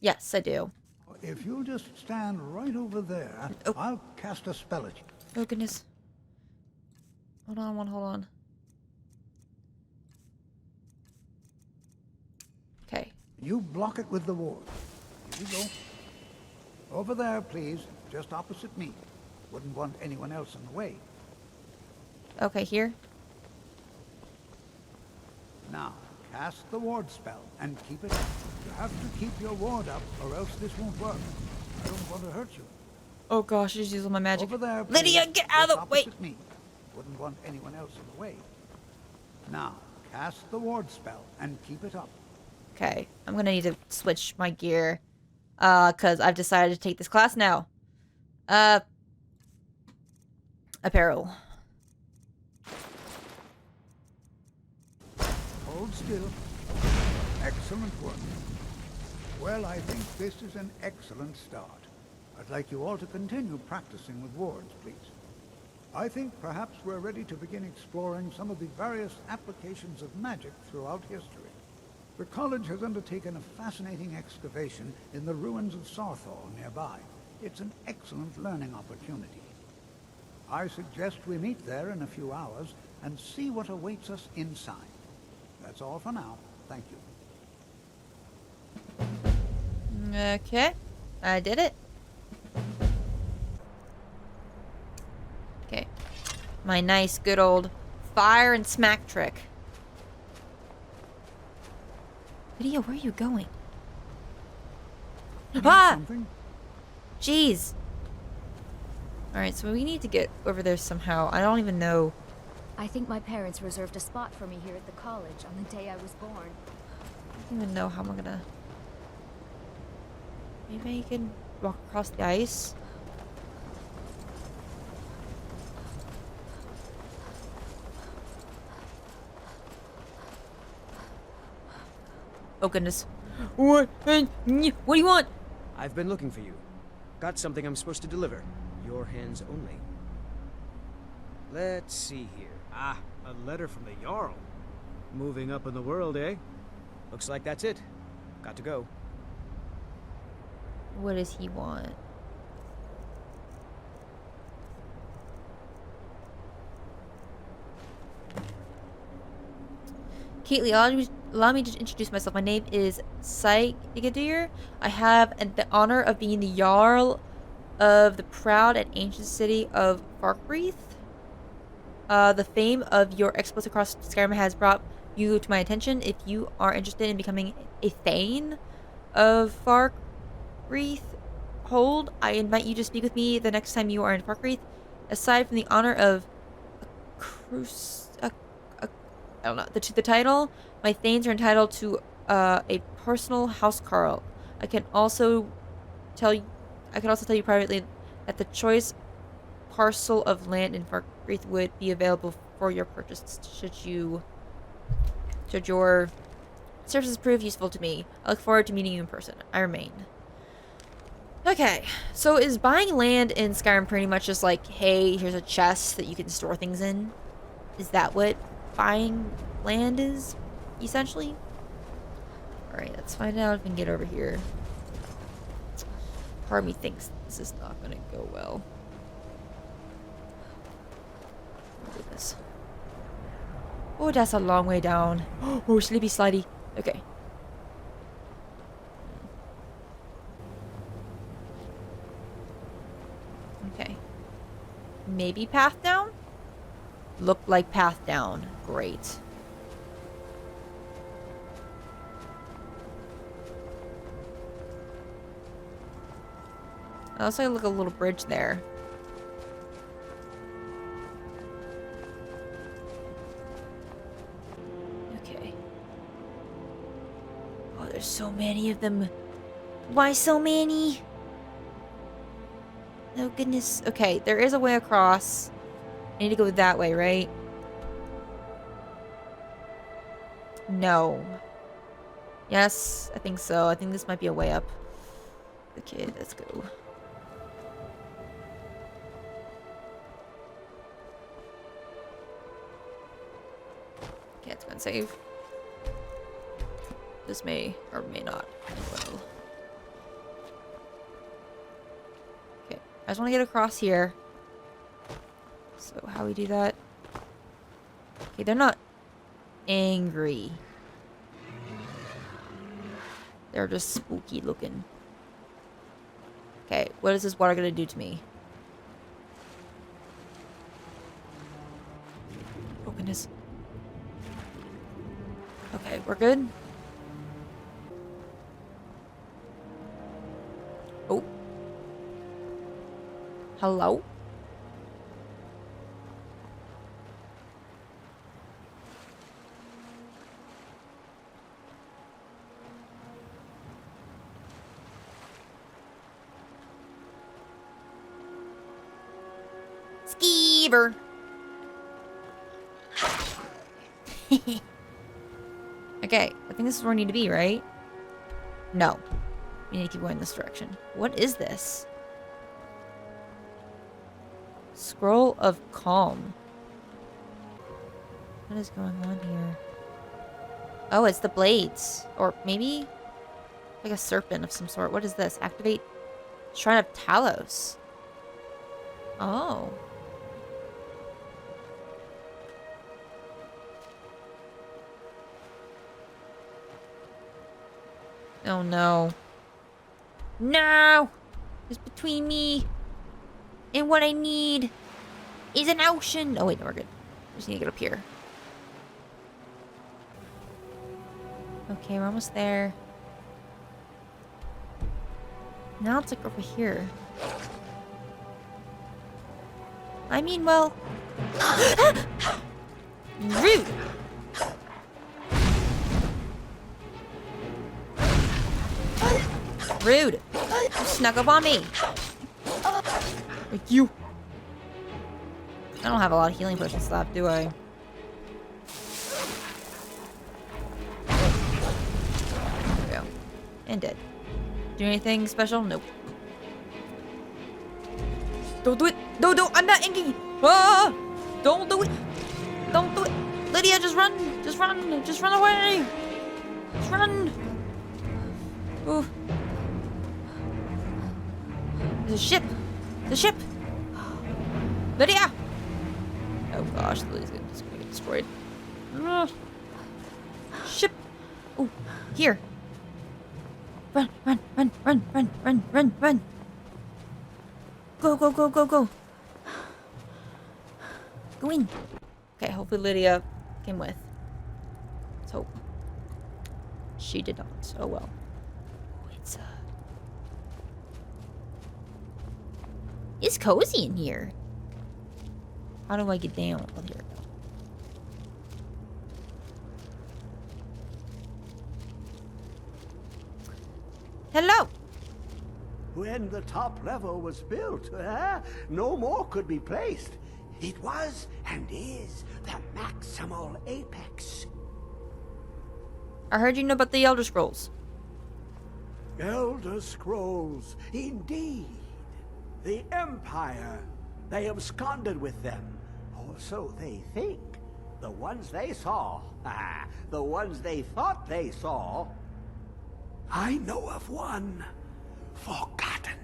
Yes, I do. If you'll just stand right over there, I'll cast a spell at you. Oh, goodness. Hold on. Okay. You block it with the ward. Here we go. Over there, please. Just opposite me. Wouldn't want anyone else in the way. Okay, here. Now, cast the ward spell and keep it up. You have to keep your ward up, or else this won't work. I don't want to hurt you. Oh gosh, I just used all my magic. Over there, Lydia, get out of the way! Me. Wouldn't want anyone else in the way. Now, cast the ward spell and keep it up. Okay, I'm gonna need to switch my gear. Cause I've decided to take this class now. Apparel. Hold still. Excellent work. Well, I think this is an excellent start. I'd like you all to continue practicing with wards, please. I think perhaps we're ready to begin exploring some of the various applications of magic throughout history. The college has undertaken a fascinating excavation in the ruins of Sarthal nearby. It's an excellent learning opportunity. I suggest we meet there in a few hours and see what awaits us inside. That's all for now. Thank you. Okay, I did it. Okay, my nice good old fire and smack trick. Lydia, where are you going? Ah! Jeez. Alright, so we need to get over there somehow. I don't even know. I think my parents reserved a spot for me here at the college on the day I was born. I don't even know how I'm gonna... Maybe I can walk across the ice? Oh goodness. What? What do you want? I've been looking for you. Got something I'm supposed to deliver. Your hands only. Let's see here. Ah, a letter from the Jarl. Moving up in the world, eh? Looks like that's it. Got to go. What does he want? Caitley, allow me to introduce myself. My name is Saigadir. I have the honor of being the Jarl of the proud and ancient city of Farkreath. The fame of your exploits across Skyrim has brought you to my attention. If you are interested in becoming a Thane of Farkreath, hold, I invite you to speak with me the next time you are in Farkreath. Aside from the honor of I don't know, the title, my thanes are entitled to a personal housecarl. I can also tell you privately that the choice parcel of land in Farkreath would be available for your purchase should your services prove useful to me. I look forward to meeting you in person. I remain. Okay, so is buying land in Skyrim pretty much just like, hey, here's a chest that you can store things in? Is that what buying land is, essentially? Alright, let's find out if we can get over here. Part of me thinks this is not gonna go well. Oh, goodness. Oh, that's a long way down. Oh, slippy slidey. Okay. Okay. Maybe path down? Looked like path down. Great. Also, look a little bridge there. Okay. Oh, there's so many of them. Why so many? Oh, goodness. Okay, there is a way across. I need to go that way, right? No. Yes, I think so. I think this might be a way up. Okay, let's go. Okay, it's gonna save. This may or may not end well. Okay, I just want to get across here. So how we do that? Okay, they're not angry. They're just spooky looking. Okay, what is this water gonna do to me? Oh goodness. Okay, we're good. Oh. Hello? Skeever. Okay, I think this is where we need to be, right? No. We need to keep going this direction. What is this? Scroll of Calm. What is going on here? Oh, it's the blades. Or maybe like a serpent of some sort. What is this? Activate Shrine of Talos. Oh. Oh no. No! It's between me and what I need is an ocean. Oh wait, no, we're good. We just need to get up here. Okay, we're almost there. Now it's like over here. I mean, well... Rude! Rude! You snuck up on me! Like you! I don't have a lot of healing potions left, do I? There we go. And dead. Do anything special? Nope. Don't do it! No, no, I'm not angry! Ah! Don't do it! Don't do it! Lydia, just run! Just run! Just run away! Just run! Ooh. There's a ship! The ship! Lydia! Oh gosh, Lydia's gonna get destroyed. Ship! Oh, here! Run, run, run, run, run, run, run, run! Go, go, go, go, go! Go in! Okay, hopefully Lydia came with. Let's hope. She did not. Oh well. Oh, it's It's cozy in here. How do I get down? Oh, here we go. Hello. When the top level was built, no more could be placed. It was and is the maximal apex. I heard you know about the Elder Scrolls. Elder Scrolls, indeed. The Empire. They absconded with them. Or so they think. The ones they saw. The ones they thought they saw. I know of one. Forgotten.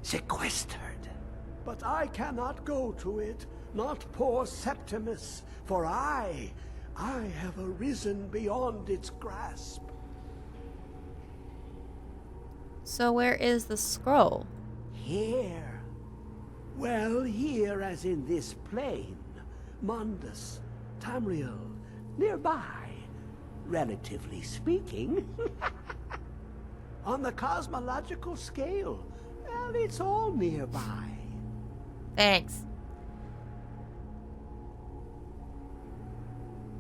Sequestered. But I cannot go to it. Not poor Septimus. For I have arisen beyond its grasp. So where is the scroll? Here. Well, here as in this plane. Mundus, Tamriel, nearby. Relatively speaking. On the cosmological scale, well, it's all nearby. Thanks.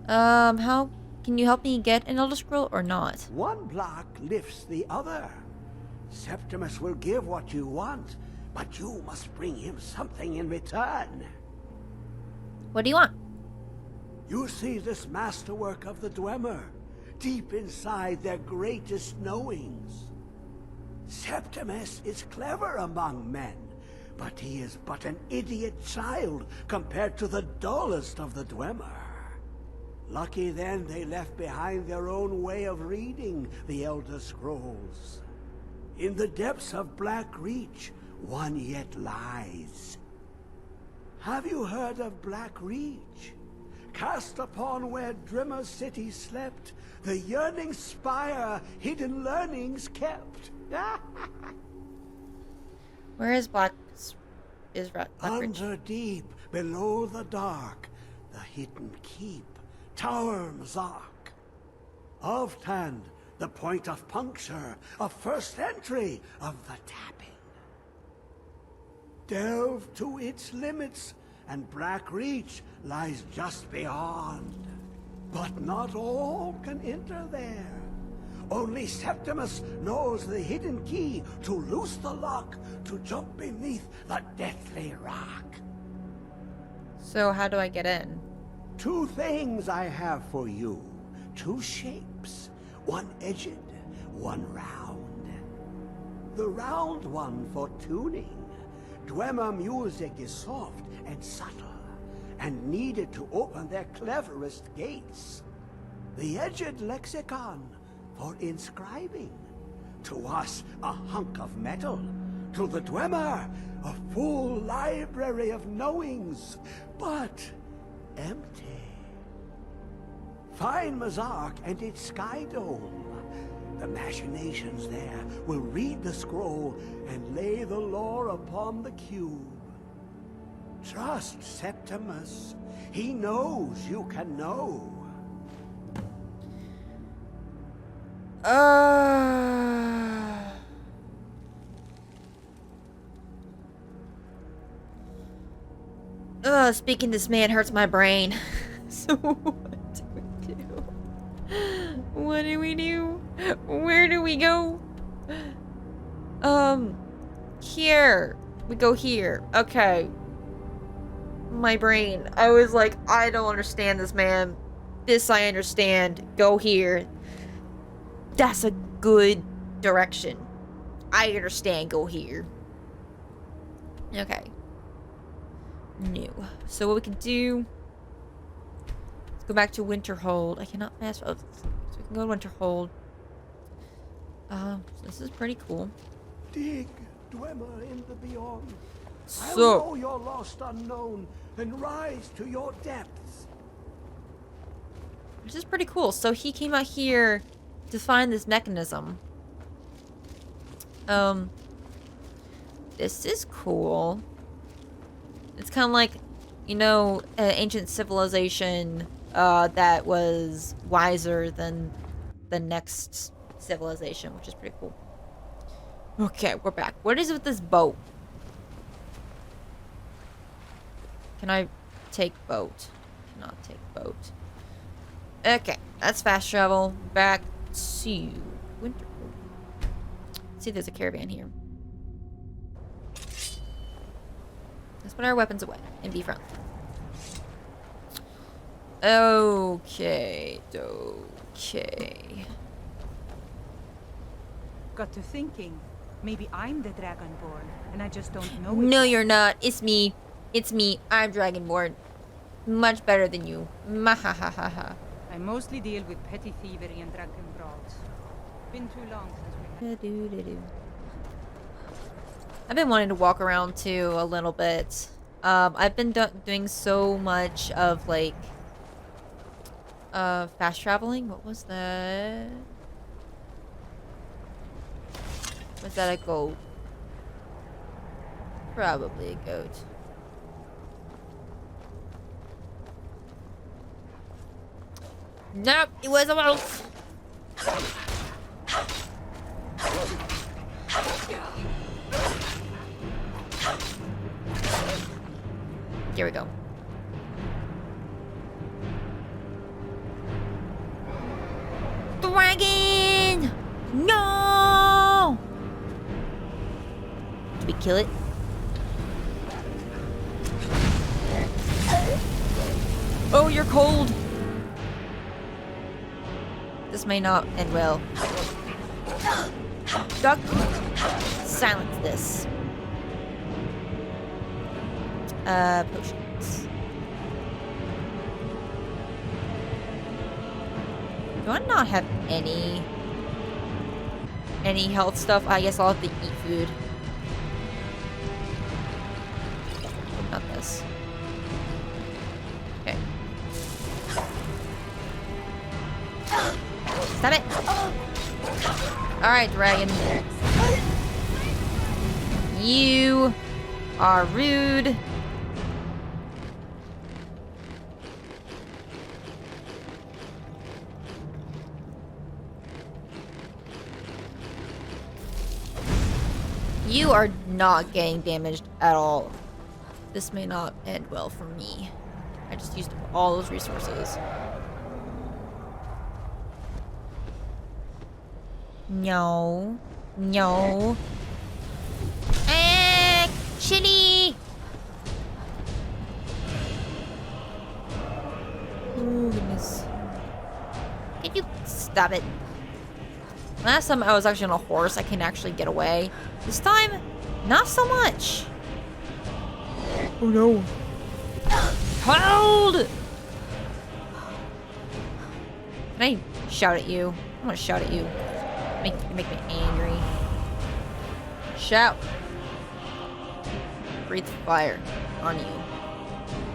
How can you help me get an Elder Scroll or not? One block lifts the other. Septimus will give what you want, but you must bring him something in return. What do you want? You see this masterwork of the Dwemer, deep inside their greatest knowings. Septimus is clever among men, but he is but an idiot child compared to the dullest of the Dwemer. Lucky then they left behind their own way of reading the Elder Scrolls. In the depths of Black Reach, one yet lies. Have you heard of Black Reach? Cast upon where Drimmer's city slept, the yearning spire hidden learnings kept. Where is Black Ridge? Under deep, below the dark, the hidden keep, Tower Mazark. Oftan, the point of puncture, of first entry of the tapping. Delve to its limits, and Black Reach lies just beyond. But not all can enter there. Only Septimus knows the hidden key to loose the lock, to jump beneath the deathly rock. So how do I get in? 2 things I have for you. 2 shapes. One edged, one round. The round one for tuning. Dwemer music is soft and subtle, and needed to open their cleverest gates. The edged lexicon for inscribing. To us, a hunk of metal. To the Dwemer, a full library of knowings, but empty. Find Mazark and its sky dome. The machinations there will read the scroll and lay the lore upon the cube. Trust Septimus. He knows you can know. Speaking to this man hurts my brain. So what do we do? What do we do? Where do we go? Here. We go here. Okay. My brain. I was like, I don't understand this, man. This I understand. Go here. That's a good direction. I understand. Go here. Okay. New. So what we can do... Let's go back to Winterhold. I cannot fast... Oh, so we can go to Winterhold. So this is pretty cool. Dig, Dwemer in the beyond. So... I'll know your lost unknown and rise to your depths. This is pretty cool. So he came out here to find this mechanism. This is cool. It's kind of like, you know, an ancient civilization that was wiser than the next civilization, which is pretty cool. Okay, we're back. What is it with this boat? Can I take boat? Cannot take boat. Okay, that's fast travel. Back to Winter. Let's see if there's a caravan here. Let's put our weapons away and be friendly. Okay. Okay. Got to thinking. Maybe I'm the Dragonborn, and I just don't know it. No, you're not. It's me. It's me. I'm Dragonborn. Much better than you. Mahahaha. I mostly deal with petty thievery and drunken brawls. Been too long since we had... I've been wanting to walk around too a little bit. I've been doing so much of like fast traveling. What was that? Was that a goat? Probably a goat. Nope, it was a wolf. Here we go. Dragon! No! Did we kill it? Oh, you're cold. This may not end well. Duck. Silence this. Potions. Do I not have any health stuff? I guess I'll have to eat food. Not this. Okay. Stop it! Alright, dragon. You are rude. You are not getting damaged at all. This may not end well for me. I just used up all those resources. No. No. Chili! Oh, goodness. Can you stop it? Last time I was actually on a horse, I can actually get away. This time, not so much. Oh no. Hold! Can I shout at you? I want to shout at you. Make me angry. Shout. Breathe fire on you.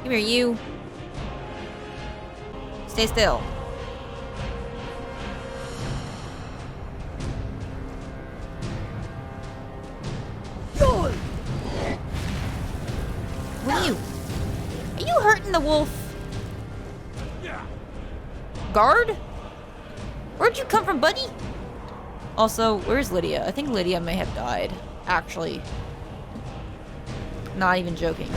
Come here, you. Stay still. What are you? Are you hurting the wolf? Guard? Where'd you come from, buddy? Also, where's Lydia? I think Lydia may have died. Actually. Not even joking.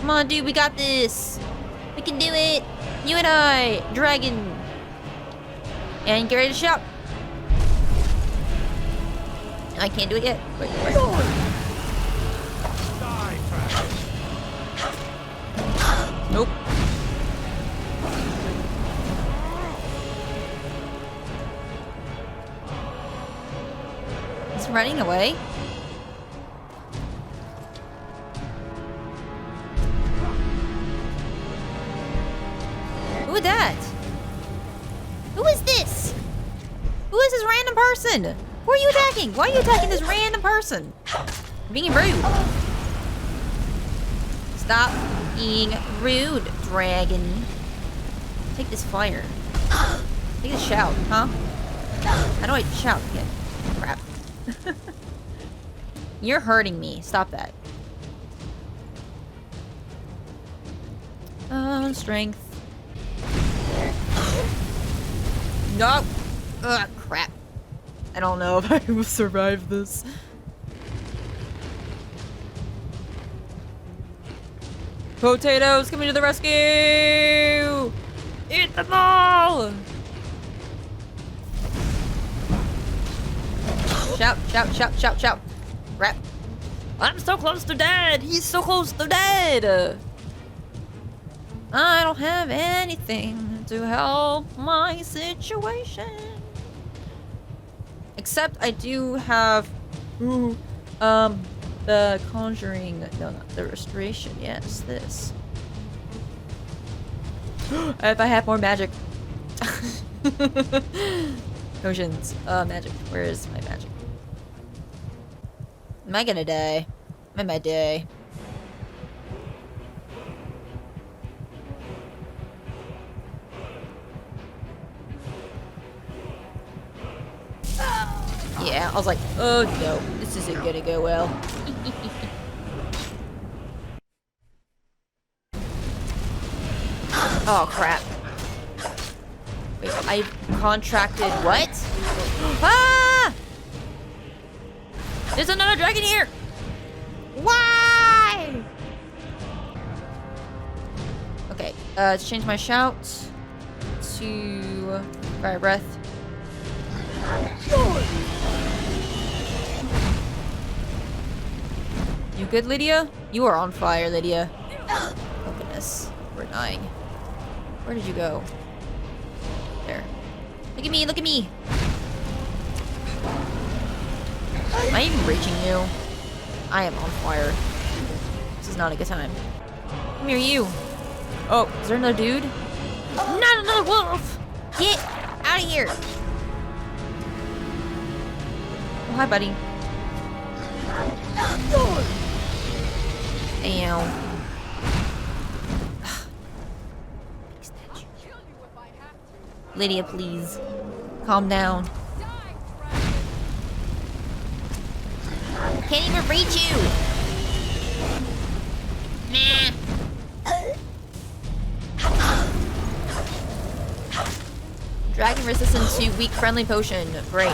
Come on, dude, we got this. We can do it. You and I, dragon. And get ready to shout. I can't do it yet. Wait. Nope. He's running away. Who is that? Who is this? Who is this random person? Who are you attacking? Why are you attacking this random person? You're being rude. Stop being rude, dragon. Take this fire. Take this shout, huh? How do I shout again? Crap. You're hurting me. Stop that. Strength. No. Ugh, crap. I don't know if I will survive this. Potatoes coming to the rescue! Eat them all! Shout, shout, shout, shout, shout. Rap. I'm so close to dead! He's so close to dead! I don't have anything to help my situation. Except I do have... Ooh, the conjuring... No, not the restoration. Yes, this. If I have more magic. Potions. Magic. Where is my magic? Am I gonna die? I might die. Yeah, I was like, oh no, this isn't gonna go well. Oh crap. Wait, I contracted what? Ah! There's another dragon here! Why? Okay, let's change my shout to fire breath. You good, Lydia? You are on fire, Lydia. Oh goodness, we're dying. Where did you go? There. Look at me, look at me! Am I even reaching you? I am on fire. This is not a good time. Come here, you. Oh, is there another dude? Not another wolf! Get out of here! Oh, hi, buddy. Ow. Lydia, please. Calm down. Can't even reach you! Nah. Dragon resistant to weak friendly potion. Great.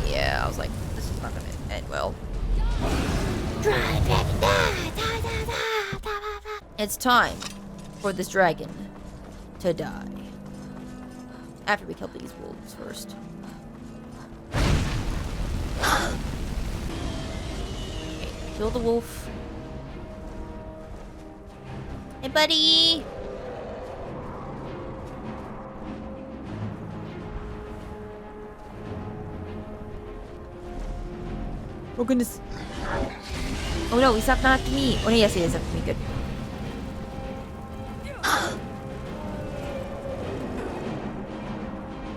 Yeah, I was like, this is not gonna end well. It's time for this dragon to die. After we kill these wolves first. Okay, kill the wolf. Hey, buddy! Oh, goodness. Oh, no, he's not after me. Oh, yes, he is after me. Good.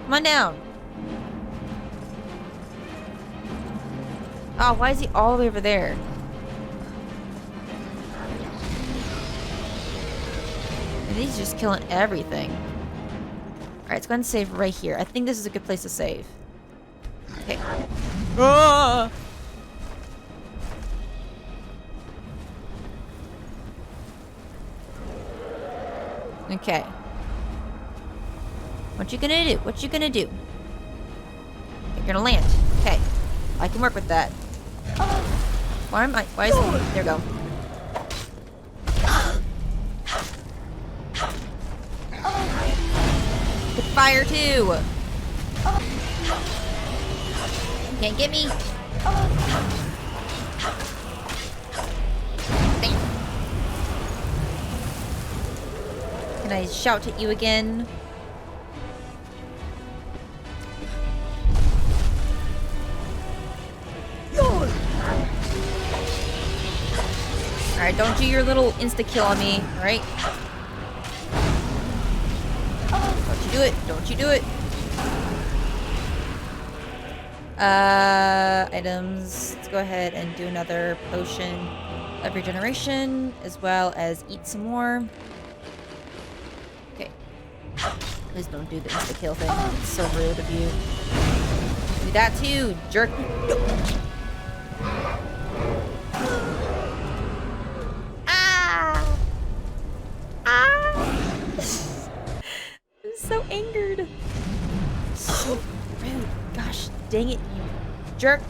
Come on down. Oh, why is he all the way over there? And he's just killing everything. Alright, let's go ahead and save right here. I think this is a good place to save. Okay. Ah! Okay. What you gonna do? What you gonna do? You're gonna land. Okay. I can work with that. Why am I? Why is it? There we go. Get fire too. Can't get me. Bam. Can I shout at you again? Alright, don't do your little insta-kill on me, alright? Don't you do it. Don't you do it. Items. Let's go ahead and do another potion of regeneration, as well as eat some more. Okay. Please don't do the insta-kill thing. It's so rude of you. Do that too, jerk. I'm so angered. So rude. Gosh dang it, you jerk.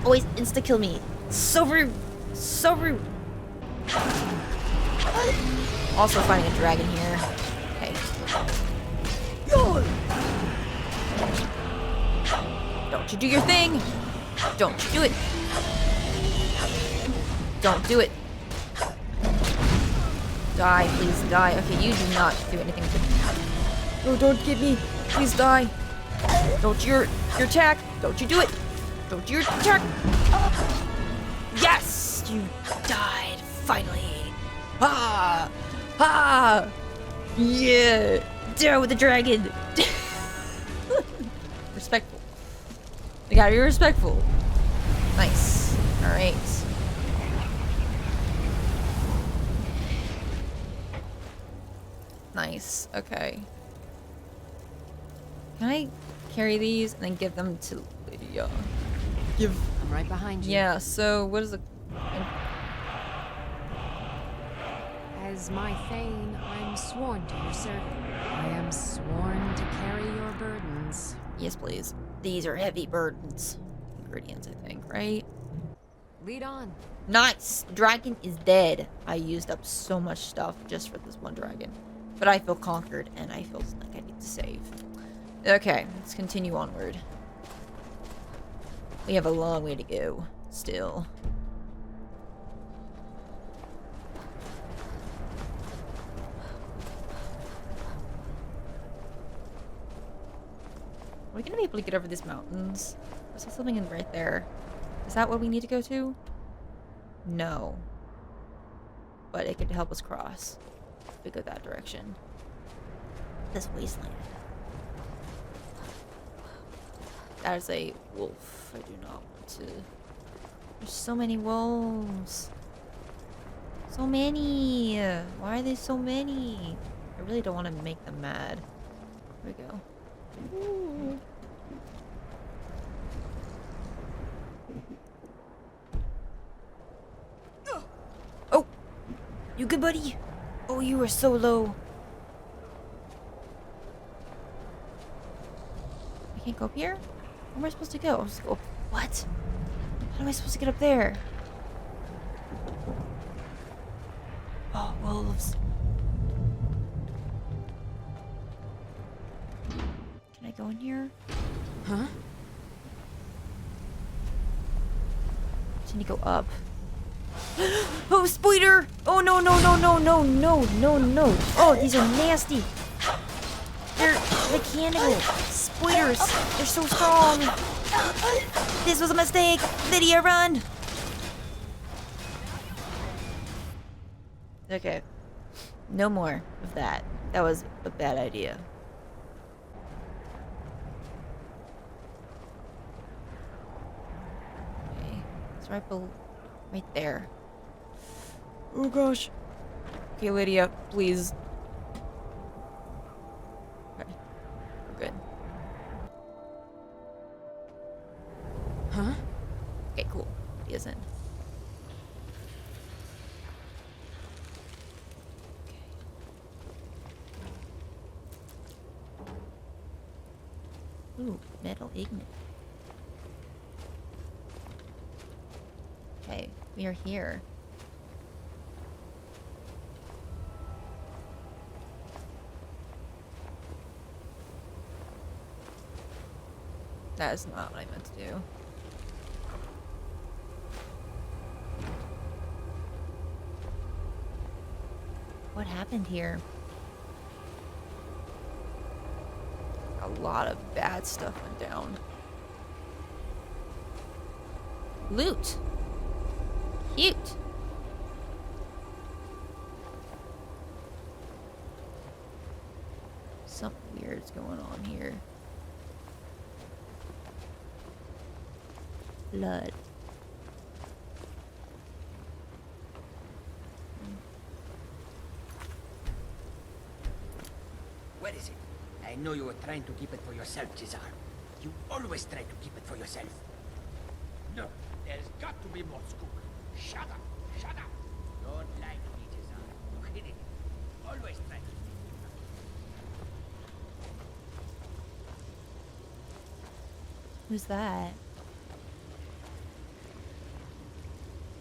Always insta-kill me. So rude. So rude. Also finding a dragon here. Okay. Don't you do your thing. Don't you do it. Don't do it. Die, please die. Okay, you do not do anything to me. Oh, don't get me. Please die. Don't your attack. Don't you do it. Don't you attack. Yes! You died, finally. Ah! Ah! Yeah! Down with the dragon. Respectful. You gotta be respectful. Nice. Alright. Nice. Okay. Can I carry these and then give them to Lydia? I'm right behind you. Yeah, so what is the... As my Thane, I'm sworn to your service. I am sworn to carry your burdens. Yes, please. These are heavy burdens. Ingredients, I think, right? Lead on. Nice! The dragon is dead. I used up so much stuff just for this one dragon. But I feel conquered, and I feel like I need to save. Okay, let's continue onward. We have a long way to go, still. Are we gonna be able to get over these mountains? There's something in right there. Is that what we need to go to? No. But it could help us cross. If we go that direction. This wasteland. That is a wolf. I do not want to. There's so many wolves. So many. Why are there so many? I really don't want to make them mad. Here we go. Ooh. Oh! You good, buddy? Oh, you are so low. I can't go up here? Where am I supposed to go? I'm supposed to go up. What? How am I supposed to get up there? Oh, wolves. Can I go in here? Huh? I need to go up. Oh, spider! Oh, no, no, no, no, no, no, no, no. Oh, these are nasty. They're mechanical. Spiders. They're so strong. This was a mistake. Lydia, run. Okay. No more of that. That was a bad idea. Okay. It's right there. Oh gosh. Okay, Lydia, please. Okay. We're good. Huh? Okay, cool. Lydia's in. Ooh, metal ignis. Okay, we are here. That is not what I meant to do. What happened here? A lot of bad stuff went down. Loot! Cute! Something weird's going on here. Blood. Where is it? I know you were trying to keep it for yourself, Cesar. You always try to keep it for yourself. No, there's got to be more scoop. Shut up! Shut up! Don't lie to me, Cesar. You hid it. Always try to keep Who's that?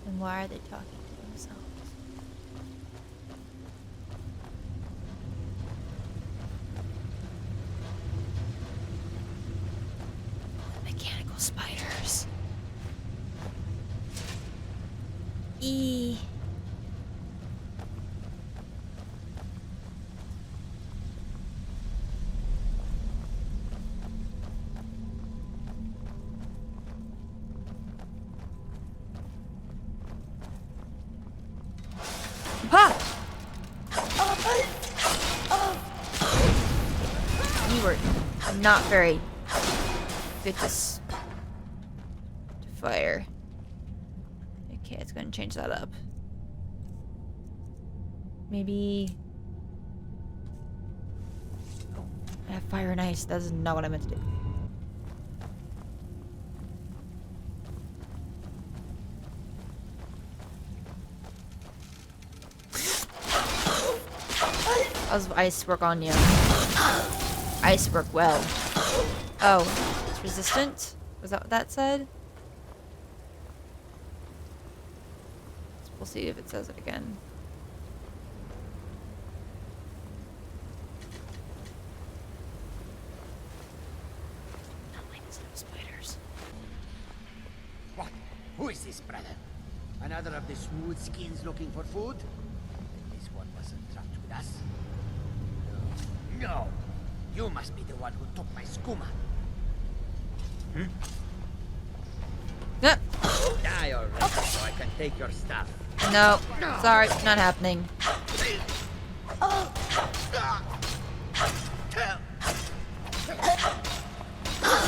And why are they talking to themselves? Mechanical spiders. E. Ha! You were not very good to fire. Okay, it's gonna change that up. Maybe. Oh, I have fire and ice. That is not what I meant to do. How's ice work on you? Ice work well. Oh, it's resistant? Was that what that said? We'll see if it says it again. Not like this little spiders. What? Who is this, brother? Another of the smooth skins looking for food? This one wasn't trapped with us. No. You must be the one who took my skooma. Hmm? Yep. Die already so I can take your stuff. No. Sorry, not happening.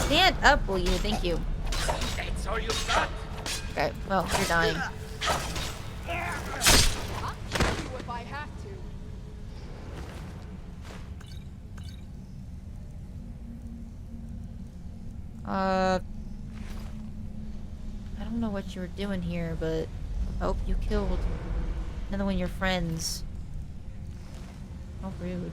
Stand up, will you? Thank you. That's all you got? Okay, well, you're dying. I'll kill you if I have to. I don't know what you were doing here, but oh, you killed another one of your friends. How rude.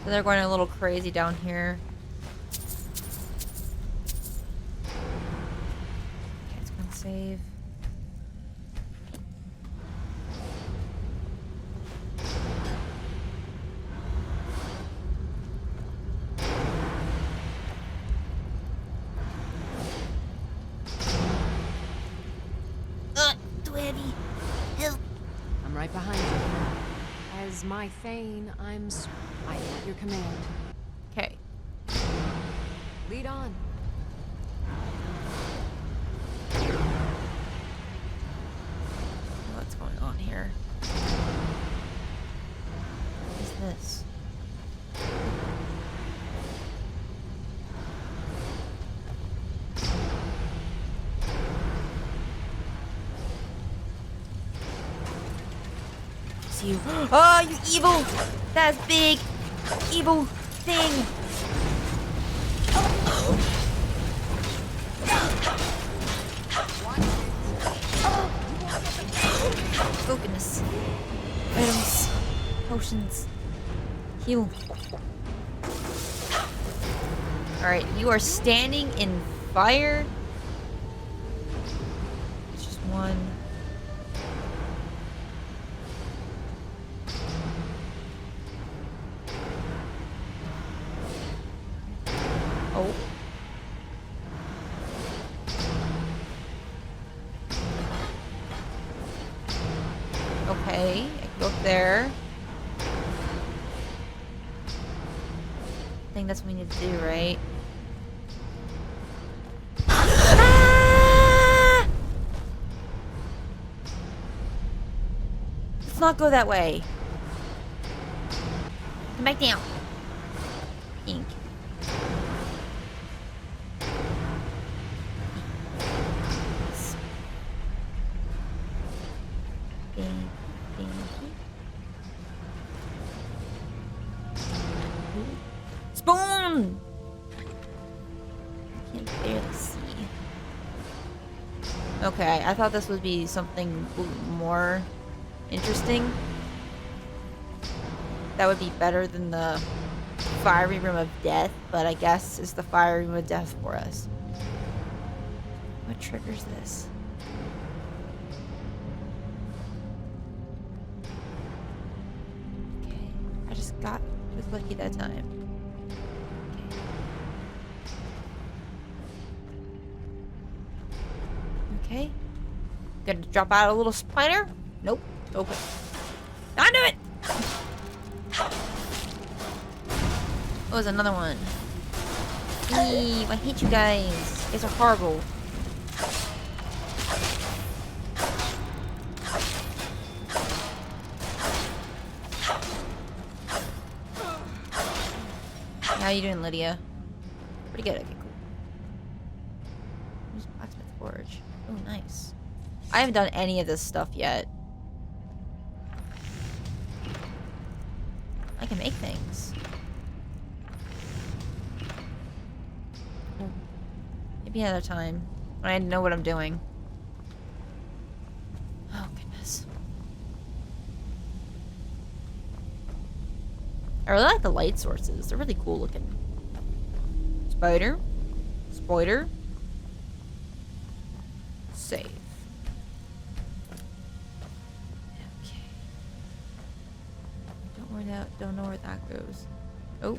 So they're going a little crazy down here. Okay, it's gonna save. Dwarven, help! I'm right behind you. As my Thane, I have your command. Okay. Lead on. What's going on here? What is this? It's you. Oh, you evil! That's big, evil thing. Oh goodness. Items. Potions. Heal. Alright, you are standing in fire. It's just one. Oh. Okay, I can go up there. I think that's what we need to do, right? Ah! Let's not go that way. Come back down. Pink. Spoon! I can barely see. Okay, I thought this would be something more interesting. That would be better than the fiery room of death, but I guess it's the fiery room of death for us. What triggers this? Okay, I just got lucky that time. Okay. Gonna drop out a little spider? Nope. Open. I knew it! Oh, there's another one. Eee, I hate you guys. You guys are horrible. How you doing, Lydia? Pretty good. Okay, cool. Use blacksmith forge. Oh, nice. I haven't done any of this stuff yet. I can make things. Maybe another time when I know what I'm doing. Oh, goodness. I really like the light sources. They're really cool looking. Spider. Spider. Save. Okay. Don't know where that goes. Oh.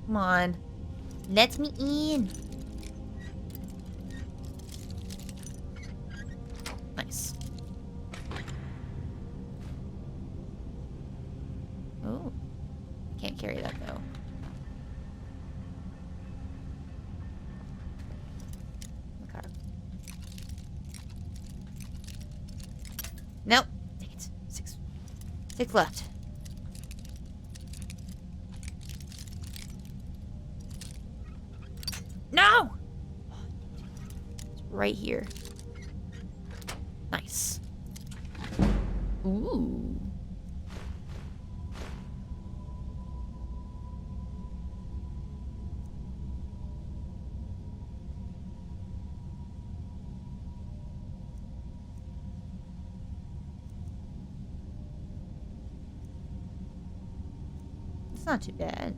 Come on. Let me in. Nice. Oh. Can't carry that though. Okay. Nope. Dang it. Six left. No! It's right here. Nice. Ooh. It's not too bad.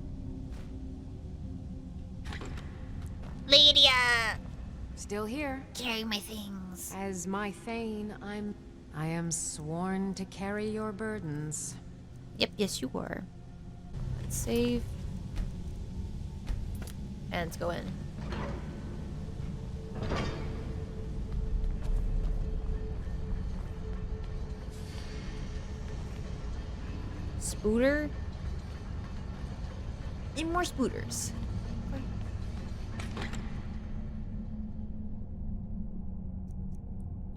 Lydia! Still here. Carry my things. As my Thane, I am sworn to carry your burdens. Yep, yes you were. Let's save. And let's go in. Spooter? Need more spooters.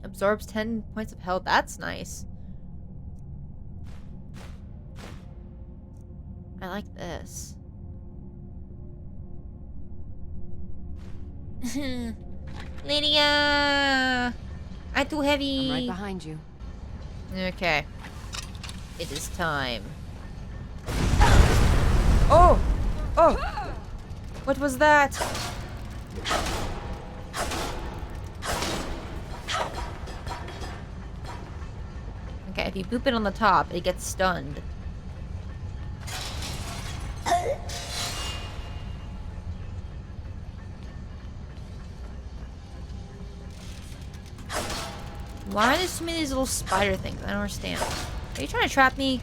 Absorbs 10 points of health. That's nice. I like this. Lydia! I'm too heavy. I'm right behind you. Okay. It is time. Oh! Oh! What was that? Okay, if you boop it on the top, it gets stunned. Why are there so many of these little spider things? I don't understand. Are you trying to trap me?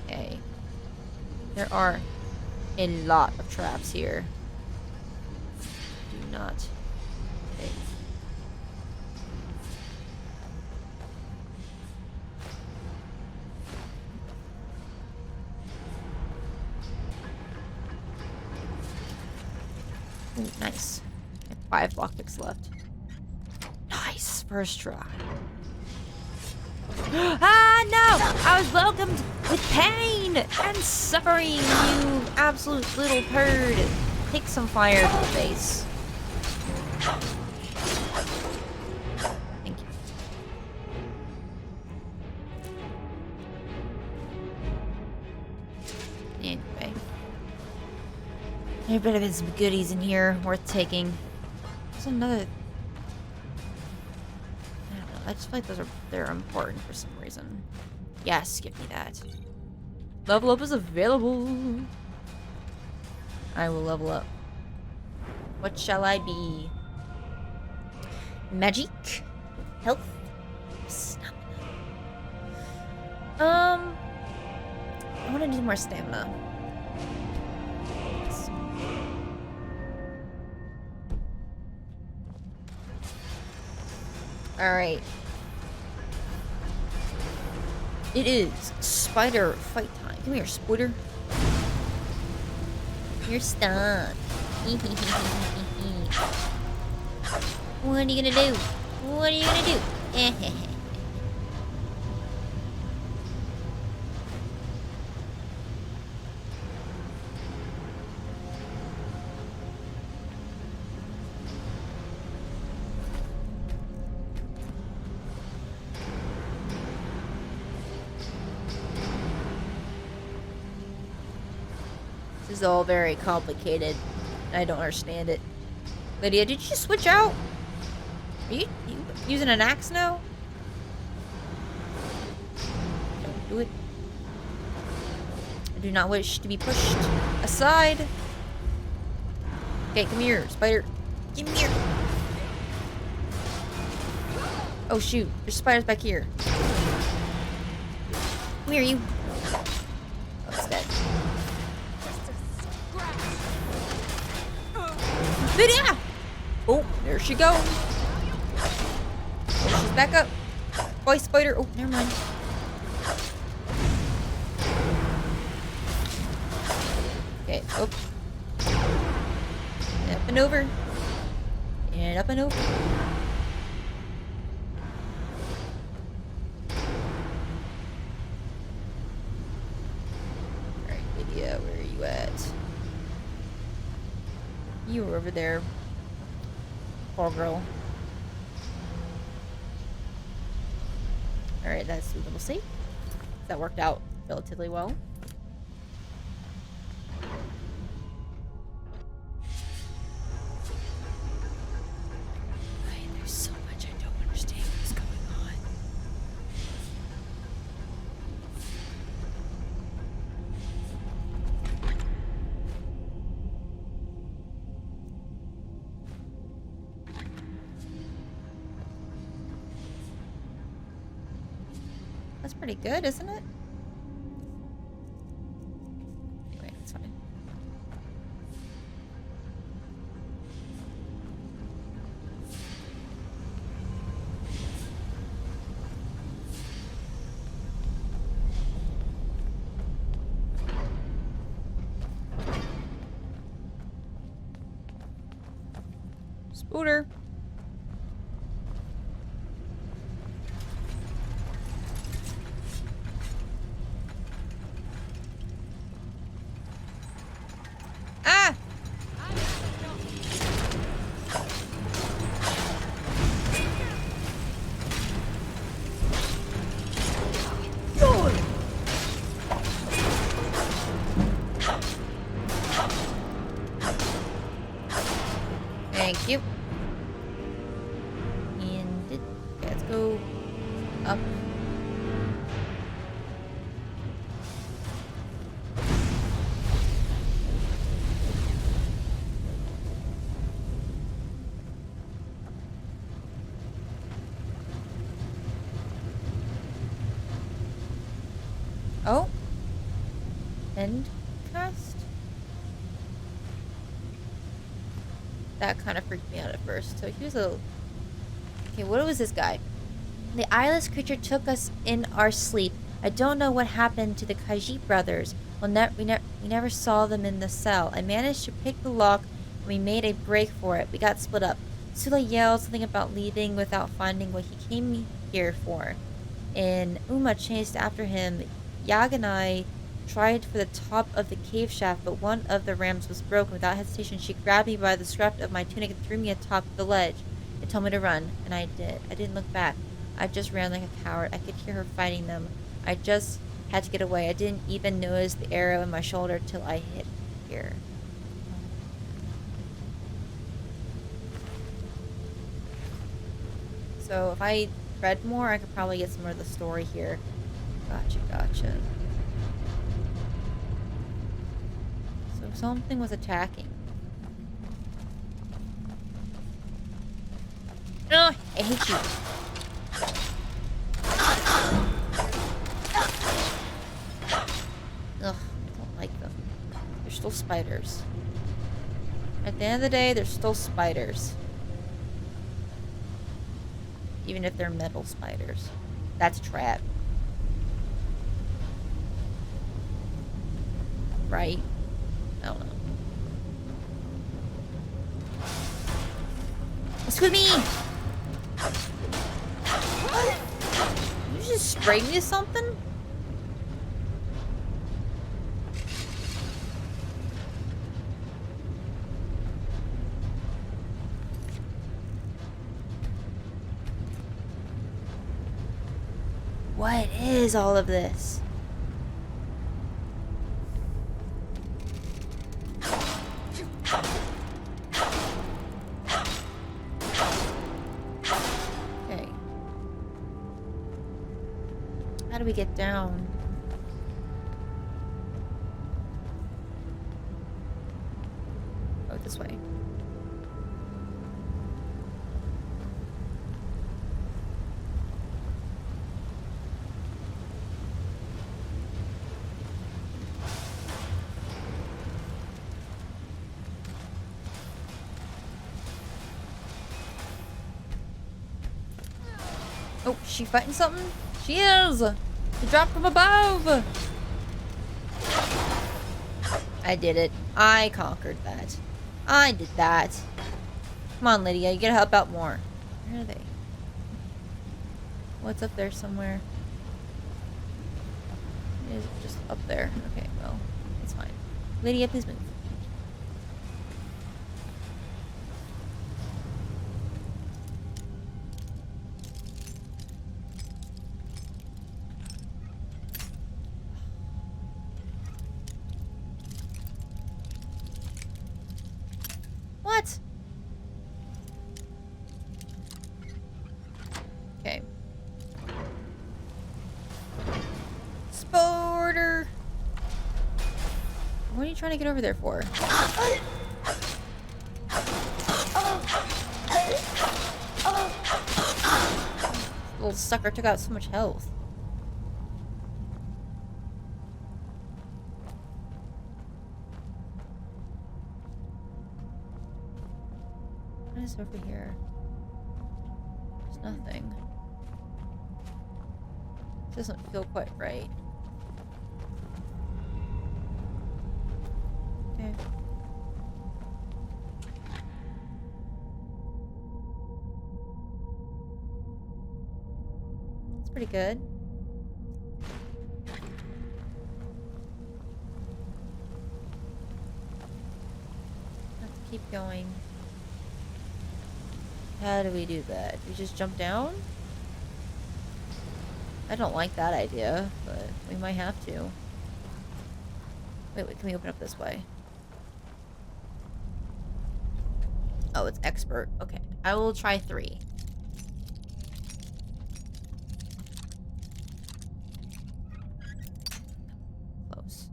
Okay. There are a lot of traps here. Do not. Okay. Ooh, nice. I have 5 lockpicks left. Nice. First try. Ah, no! I was welcomed with pain and suffering, you absolute little turd. Take some fire to the face. Thank you. Anyway. There better been some goodies in here worth taking. There's another... I just feel like they're important for some reason. Yes, give me that. Level up is available. I will level up. What shall I be? Magic? Health? Stamina? I want to do more stamina. Yes. Alright. It is spider fight time. Come here, Spider. You're stuck. What are you gonna do? What are you gonna do? This is all very complicated. I don't understand it. Lydia, did you just switch out? Are you using an axe now? Don't do it. I do not wish to be pushed aside. Okay, come here, spider. Come here. Oh shoot, there's spiders back here. Come here, you. Oh, it's dead. Lydia! Oh, there she goes. Oh, she's back up. Boy, spider. Oh, never mind. Okay, oh. And up and over. And up and over. Alright, Lydia, where are you at? You were over there. Poor girl. Alright, that's what we'll see. That worked out relatively well. There's so much I don't understand what's going on. That's pretty good, isn't it? Anyway, it's fine. Spooter. Thank you. And let's go up. Oh. End cast. That kind of freaked me out at first. So here's a... Okay, what was this guy? The eyeless creature took us in our sleep. I don't know what happened to the Khajiit brothers. We never saw them in the cell. I managed to pick the lock We made a break for it. We got split up. Sula yelled something about leaving without finding what he came here for. And Uma chased after him. Yag and I tried for the top of the cave shaft, but one of the ramps was broken. Without hesitation, she grabbed me by the scruff of my tunic and threw me atop the ledge. It told me to run, and I did. I didn't look back. I just ran like a coward. I could hear her fighting them. I just had to get away. I didn't even notice the arrow in my shoulder till I hit here. So if I read more, I could probably get some more of the story here. Gotcha. So something was attacking. Oh, I hate you. Ugh, I don't like them. They're still spiders. At the end of the day, they're still spiders. Even if they're metal spiders. That's a trap. Right? I don't know. Excuse me! Did you just spray me with something? What is all of this? Okay. How do we get down? Oh, this way. Oh, she fighting something? She is! She dropped from above! I did it. I conquered that. I did that. Come on, Lydia. You gotta help out more. Where are they? What's up there somewhere? It is just up there. Okay, well, it's fine. Lydia, please move. What? Okay. Sporter. What are you trying to get over there for? Little sucker took out so much health. What is over here? There's nothing. This doesn't feel quite right. Okay. It's pretty good. Have to keep going. How do we do that? Do we just jump down? I don't like that idea, but we might have to. Wait, can we open up this way? Oh, it's expert. Okay, I will try 3. Close.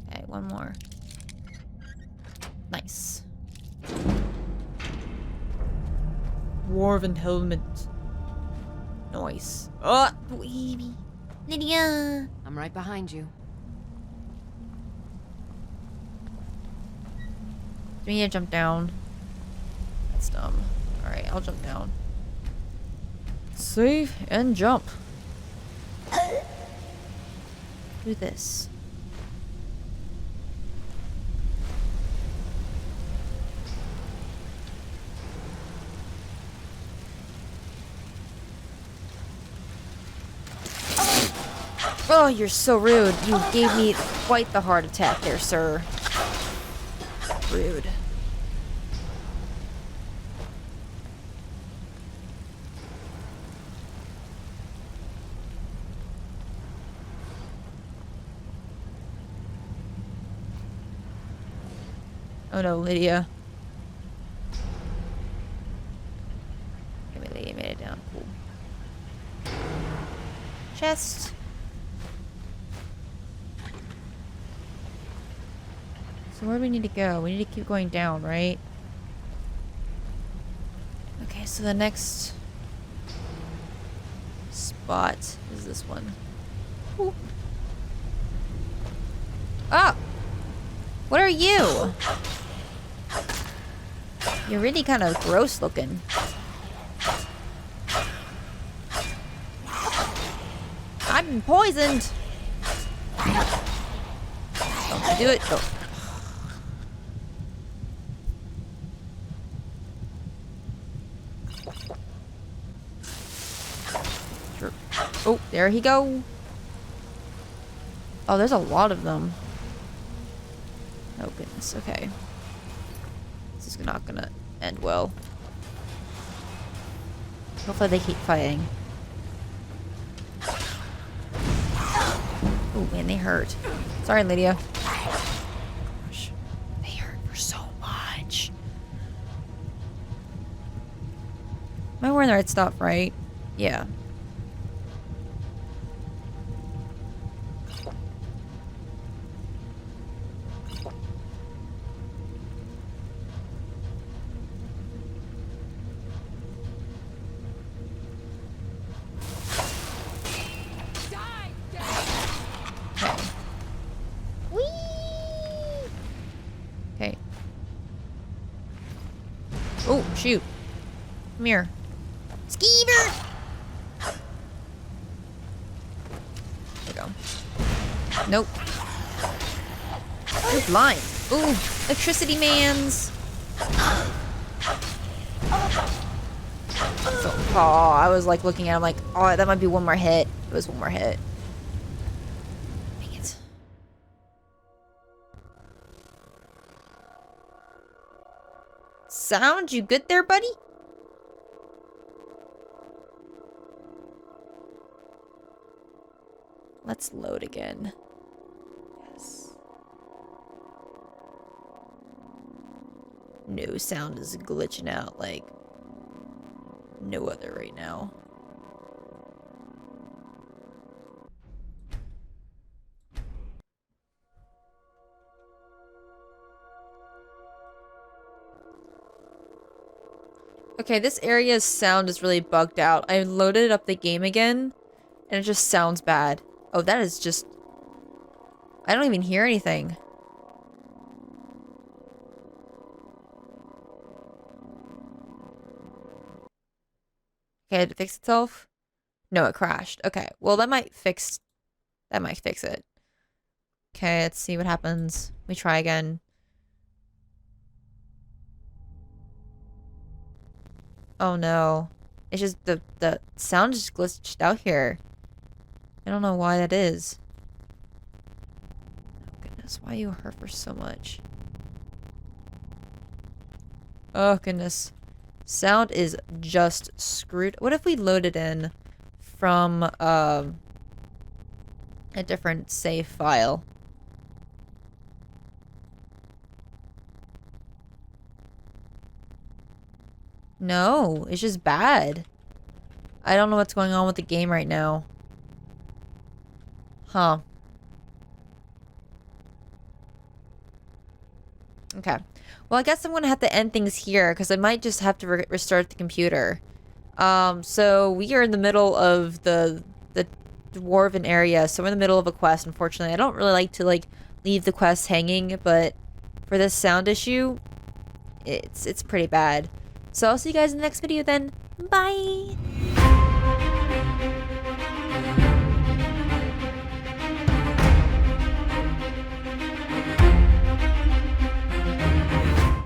Okay, one more. Nice. Dwarven helmet. Nice. Oh, baby. Lydia. I'm right behind you. Do we need to jump down? That's dumb. Alright, I'll jump down. Save and jump. Do this. Oh, you're so rude. You gave me quite the heart attack there, sir. Rude. Oh no, Lydia. Okay, Lydia made it down. Cool. Chest. So where do we need to go? We need to keep going down, right? Okay, so the next spot is this one. Ooh. Oh! What are you? You're really kind of gross looking. I've been poisoned! Don't do it. Oh. Oh, there he go. Oh, there's a lot of them. Oh goodness, okay. This is not gonna end well. Hopefully they keep fighting. Oh man, they hurt. Sorry, Lydia. Gosh, they hurt for so much. Am I wearing the right stuff, right? Yeah. Okay. Oh, shoot. Come here. Skeever! There we go. Nope. You're blind. Ooh, electricity mans. So, oh, I was like looking at him like, oh, that might be one more hit. It was one more hit. Dang it. Sound, you good there, buddy? Let's load again. Yes. No, sound is glitching out like no other right now. Okay, this area's sound is really bugged out. I loaded up the game again, and it just sounds bad. Oh, that is just... I don't even hear anything. Okay, did it fix itself? No, it crashed. Okay, well that might fix it. Okay, let's see what happens. We try again. Oh no. It's just the sound just glitched out here. I don't know why that is. Oh goodness, why you hurt for so much? Oh goodness. Sound is just screwed. What if we loaded in from a different save file? No, it's just bad. I don't know what's going on with the game right now. Huh. Okay. Well, I guess I'm gonna have to end things here because I might just have to restart the computer. So we are in the middle of the Dwarven area, so we're in the middle of a quest, unfortunately. I don't really like to, like, leave the quest hanging, but for this sound issue, it's pretty bad. So I'll see you guys in the next video then. Bye!